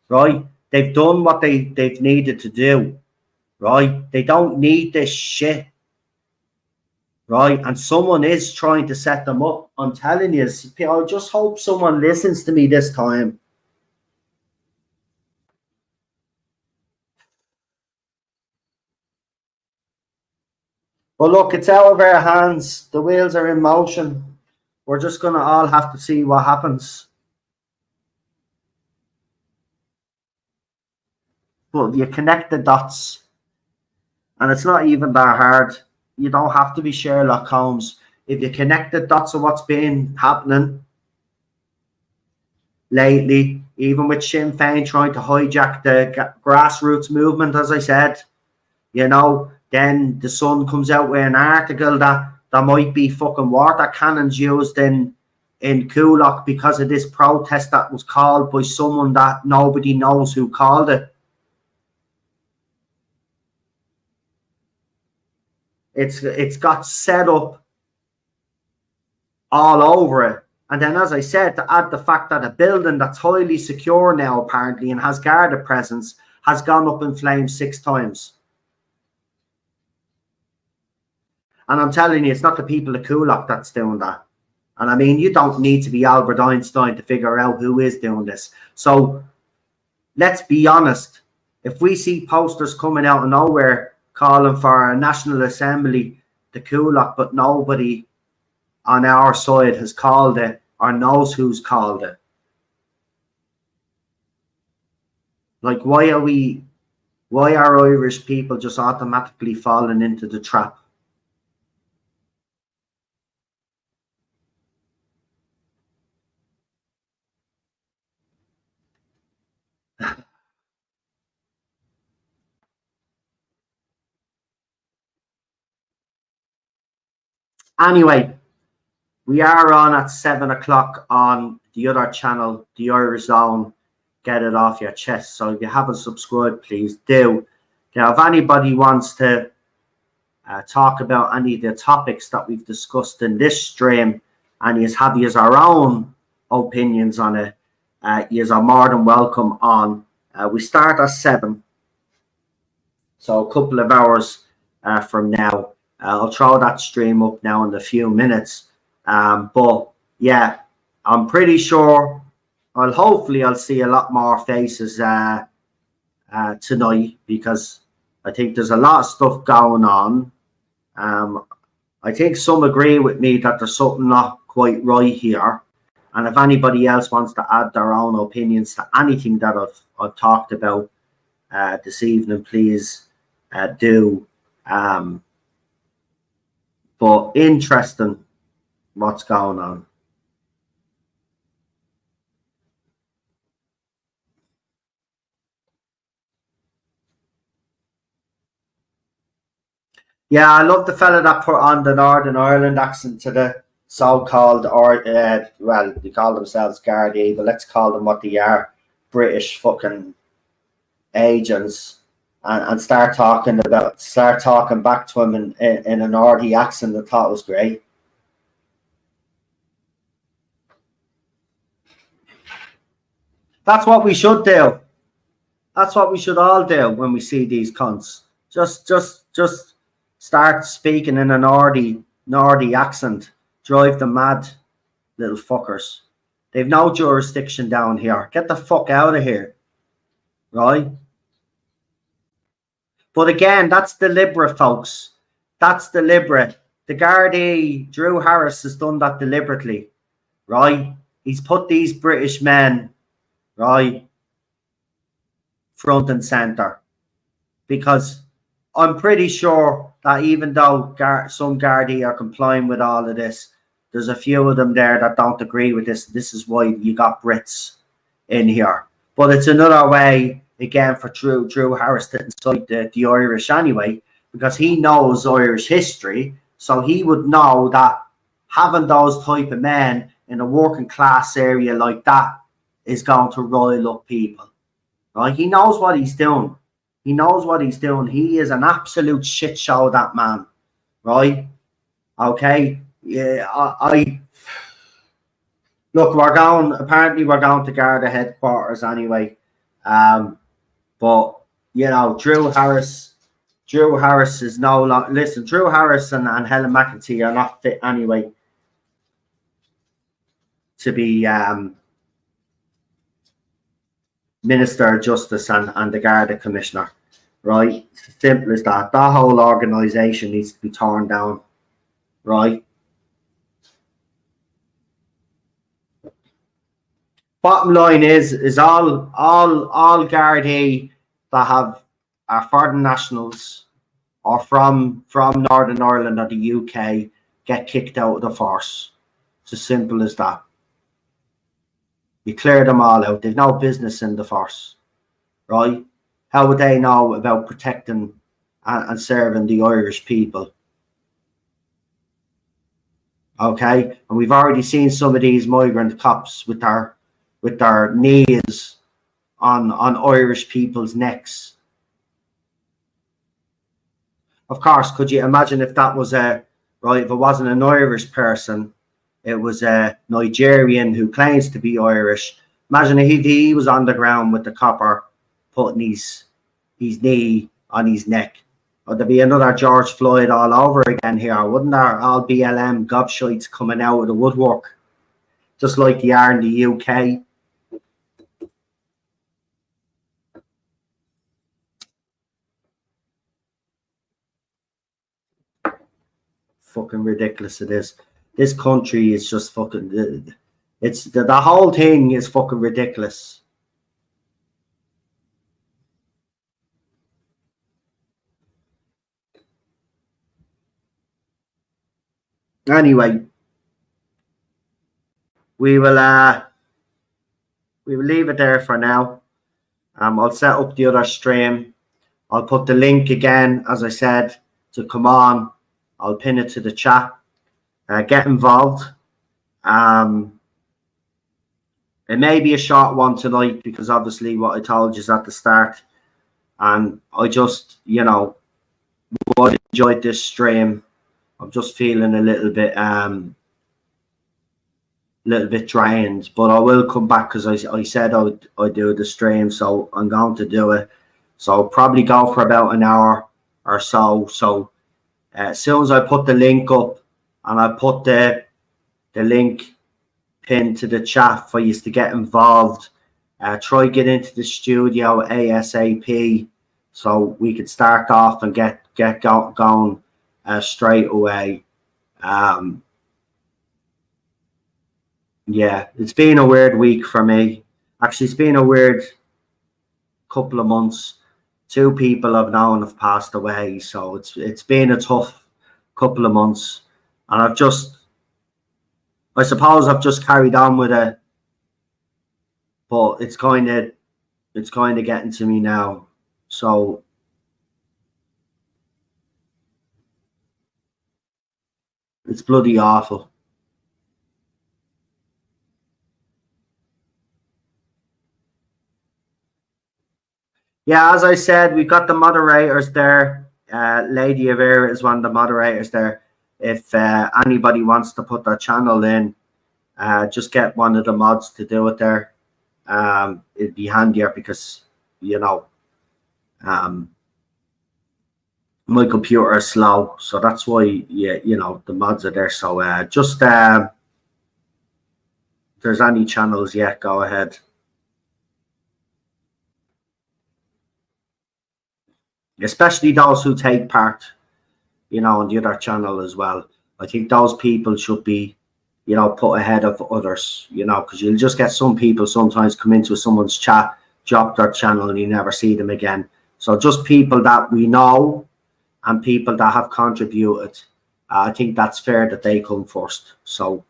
right? They've done what they've needed to do, right? They don't need this shit, right? And someone is trying to set them up. I'm telling you, I just hope someone listens to me this time. But look, it's out of our hands. The wheels are in motion. We're just going to all have to see what happens. But you connect the dots, and it's not even that hard. You don't have to be Sherlock Holmes. If you connect the dots of what's been happening lately, even with Sinn Fin trying to hijack the grassroots movement, as I said, you know, then the Sun comes out with an article that there might be fucking water cannons used in Coolock because of this protest that was called by someone that nobody knows who called it. It's got set up all over it. And then, as I said, to add the fact that a building that's highly secure now, apparently, and has guarded presence, has gone up in flames 6 times. And I'm telling you, it's not the people of Coolock that's doing that. And I mean, you don't need to be Albert Einstein to figure out who is doing this. So let's be honest. If we see posters coming out of nowhere calling for a National Assembly to Coolock, but nobody on our side has called it or knows who's called it. Like, why are Irish people just automatically falling into the trap? Anyway, we are on at 7 o'clock on the other channel, the Irish Zone. Get it off your chest. So if you haven't subscribed, please do. Now, if anybody wants to talk about any of the topics that we've discussed in this stream, and you have our own opinions on it, you are more than welcome on. We start at 7, so a couple of hours from now. I'll throw that stream up now in a few minutes. But yeah, I'm pretty sure hopefully I'll see a lot more faces tonight, because I think there's a lot of stuff going on. I think some agree with me that there's something not quite right here. And if anybody else wants to add their own opinions to anything that I've talked about this evening, please do. But interesting what's going on. Yeah, I love the fella that put on the Northern Ireland accent to the so-called, well, they call themselves Gardaí, but let's call them what they are, British fucking agents, and start talking back to him in an Northern accent. I thought was great. That's what we should do. That's what we should all do when we see these cunts. Just start speaking in a Nordy accent. Drive them mad, little fuckers. They've no jurisdiction down here. Get the fuck out of here. Right? But again, that's deliberate, folks. That's deliberate. The Gardaí, Drew Harris, has done that deliberately. Right? He's put these British men, right, front and centre. because I'm pretty sure that even though some Gardaí are complying with all of this, there's a few of them there that don't agree with this. This is why you got Brits in here. But it's another way, again, for Drew Harris to incite the Irish anyway, because he knows Irish history, so he would know that having those type of men in a working class area like that is going to rile up people. Right? He knows what he's doing. He knows what he's doing. He is an absolute shit show, that man. Right? Okay? Yeah, I look, apparently we're going to Garda headquarters anyway. But, you know, Drew Harris is no longer, listen, Drew Harris and Helen McEntee are not fit anyway to be Minister of Justice and the Garda Commissioner, right? It's as simple as that. That whole organisation needs to be torn down, right? Bottom line is all Gardaí that are foreign nationals or from Northern Ireland or the UK get kicked out of the force. It's as simple as that. You clear them all out. They've no business in the force, right? How would they know about protecting and serving the Irish people? Okay, and we've already seen some of these migrant cops with their knees on Irish people's necks. Of course, could you imagine if that was if it wasn't an Irish person, it was a Nigerian who claims to be Irish. Imagine if he was on the ground with the copper putting his knee on his neck. Or there'd be another George Floyd all over again here, wouldn't there? All BLM gobshites coming out of the woodwork, just like they are in the UK. Fucking ridiculous it is. This country is just fucking, the whole thing is fucking ridiculous. Anyway, we will leave it there for now. I'll set up the other stream. I'll put the link again, as I said, to come on. I'll pin it to the chat. Get involved. It may be a short one tonight because obviously what I told you is at the start, and I just, you know, enjoyed this stream. I'm just feeling a little bit drained, but I will come back because I said I'd do the stream, so I'm going to do it. So I'll probably go for about an hour or so. So as soon as I put the link up and I put the link pinned to the chat for you to get involved, try get into the studio ASAP so we could start off and get going straight away. Yeah, it's been a weird week for me. Actually, it's been a weird couple of months. 2 people I've known have passed away, so it's been a tough couple of months, and I suppose I've just carried on with it, but it's kind of getting to me now. So it's bloody awful. Yeah, as I said, we've got the moderators there. Lady of Air is one of the moderators there. If anybody wants to put their channel in, just get one of the mods to do it there. It'd be handier because, you know, my computer is slow, so that's why, you know, the mods are there. So just if there's any channels yet, go ahead. Especially those who take part, you know, on the other channel as well. I think those people should be, you know, put ahead of others, you know, because you'll just get some people sometimes come into someone's chat, drop their channel, and you never see them again. So just people that we know and people that have contributed. I think that's fair that they come first. So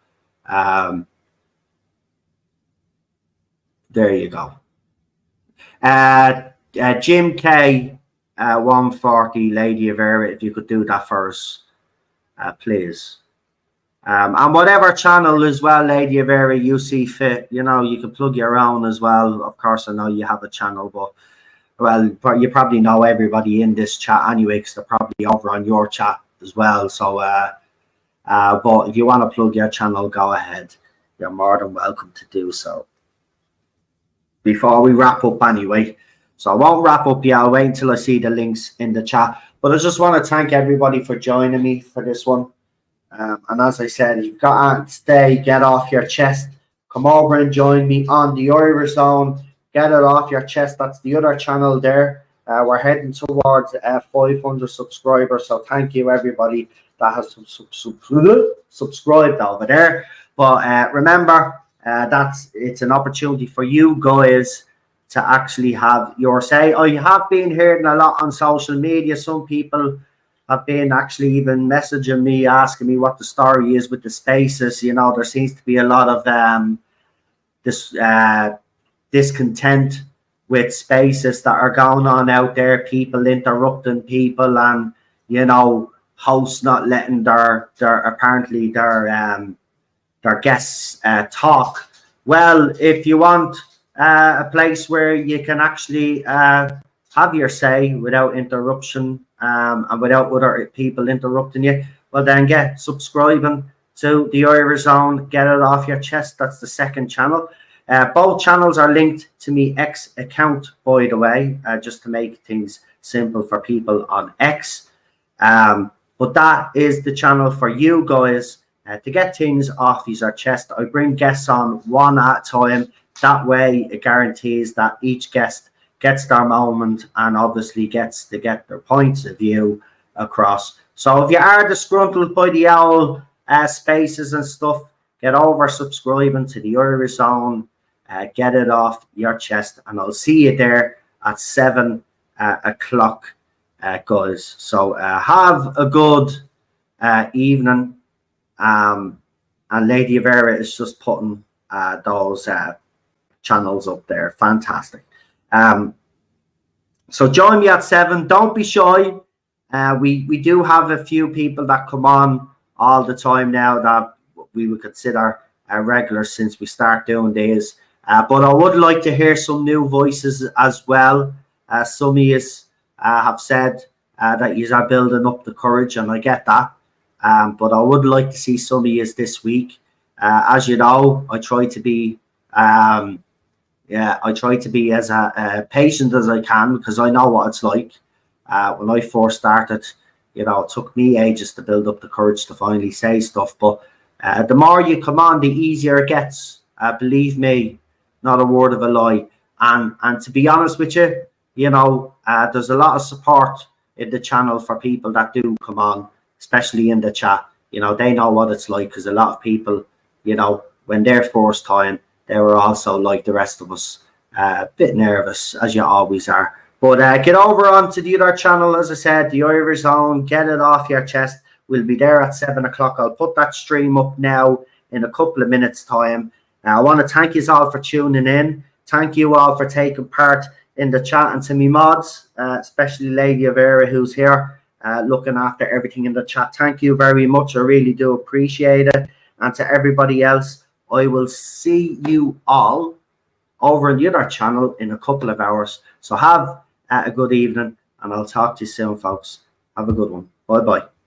there you go. Jim K 140, Lady of Era, if you could do that for us, please. And whatever channel as well, Lady of Era, you see fit, you know, you can plug your own as well. Of course, I know you have a channel, but well, you probably know everybody in this chat anyway, because they're probably over on your chat as well. So, but if you want to plug your channel, go ahead. You're more than welcome to do so. Before we wrap up anyway. So I won't wrap up yet. I'll wait until I see the links in the chat. But I just want to thank everybody for joining me for this one. And as I said, you've got to stay, get off your chest. Come over and join me on the Irish Zone. Get it off your chest. That's the other channel there. We're heading towards 500 subscribers. So thank you, everybody that has subscribed over there. But remember, it's an opportunity for you guys to actually have your say. I have been hearing a lot on social media. Some people have been actually even messaging me, asking me what the story is with the spaces. You know, there seems to be a lot of this discontent with spaces that are going on out there, people interrupting people, and, you know, hosts not letting their guests talk. Well, if you want a place where you can actually have your say without interruption and without other people interrupting you, well, then get subscribing to the Irish Zone. Get it off your chest. That's the second channel. Both channels are linked to my X account, by the way, just to make things simple for people on X. But that is the channel for you guys to get things off your chest. I bring guests on one at a time. That way, it guarantees that each guest gets their moment and obviously gets to get their points of view across. So if you are disgruntled by the owl spaces and stuff, get over subscribing to the Irish Zone. Get it off your chest, and I'll see you there at 7 o'clock, guys. So have a good evening. And Lady of Era is just putting those channels up there. Fantastic. So join me at 7. Don't be shy. We do have a few people that come on all the time now that we would consider regulars since we start doing these. But I would like to hear some new voices as well. Some of you have said that you are building up the courage, and I get that. But I would like to see some of you this week. As you know, I try to be as patient as I can, because I know what it's like. When I first started, you know, it took me ages to build up the courage to finally say stuff. But the more you come on, the easier it gets. Believe me, not a word of a lie. And to be honest with you, you know, there's a lot of support in the channel for people that do come on, especially in the chat. You know, they know what it's like, because a lot of people, you know, when their first time, they were also like the rest of us, a bit nervous, as you always are. But get over onto the other channel, as I said, the Irish Zone. Get it off your chest. We'll be there at 7 o'clock. I'll put that stream up now in a couple of minutes' time. I want to thank you all for tuning in. Thank you all for taking part in the chat, and to me mods, especially Lady of Era, who's here looking after everything in the chat. Thank you very much. I really do appreciate it. And to everybody else, I will see you all over on the other channel in a couple of hours. So have a good evening, and I'll talk to you soon, folks. Have a good one. Bye-bye.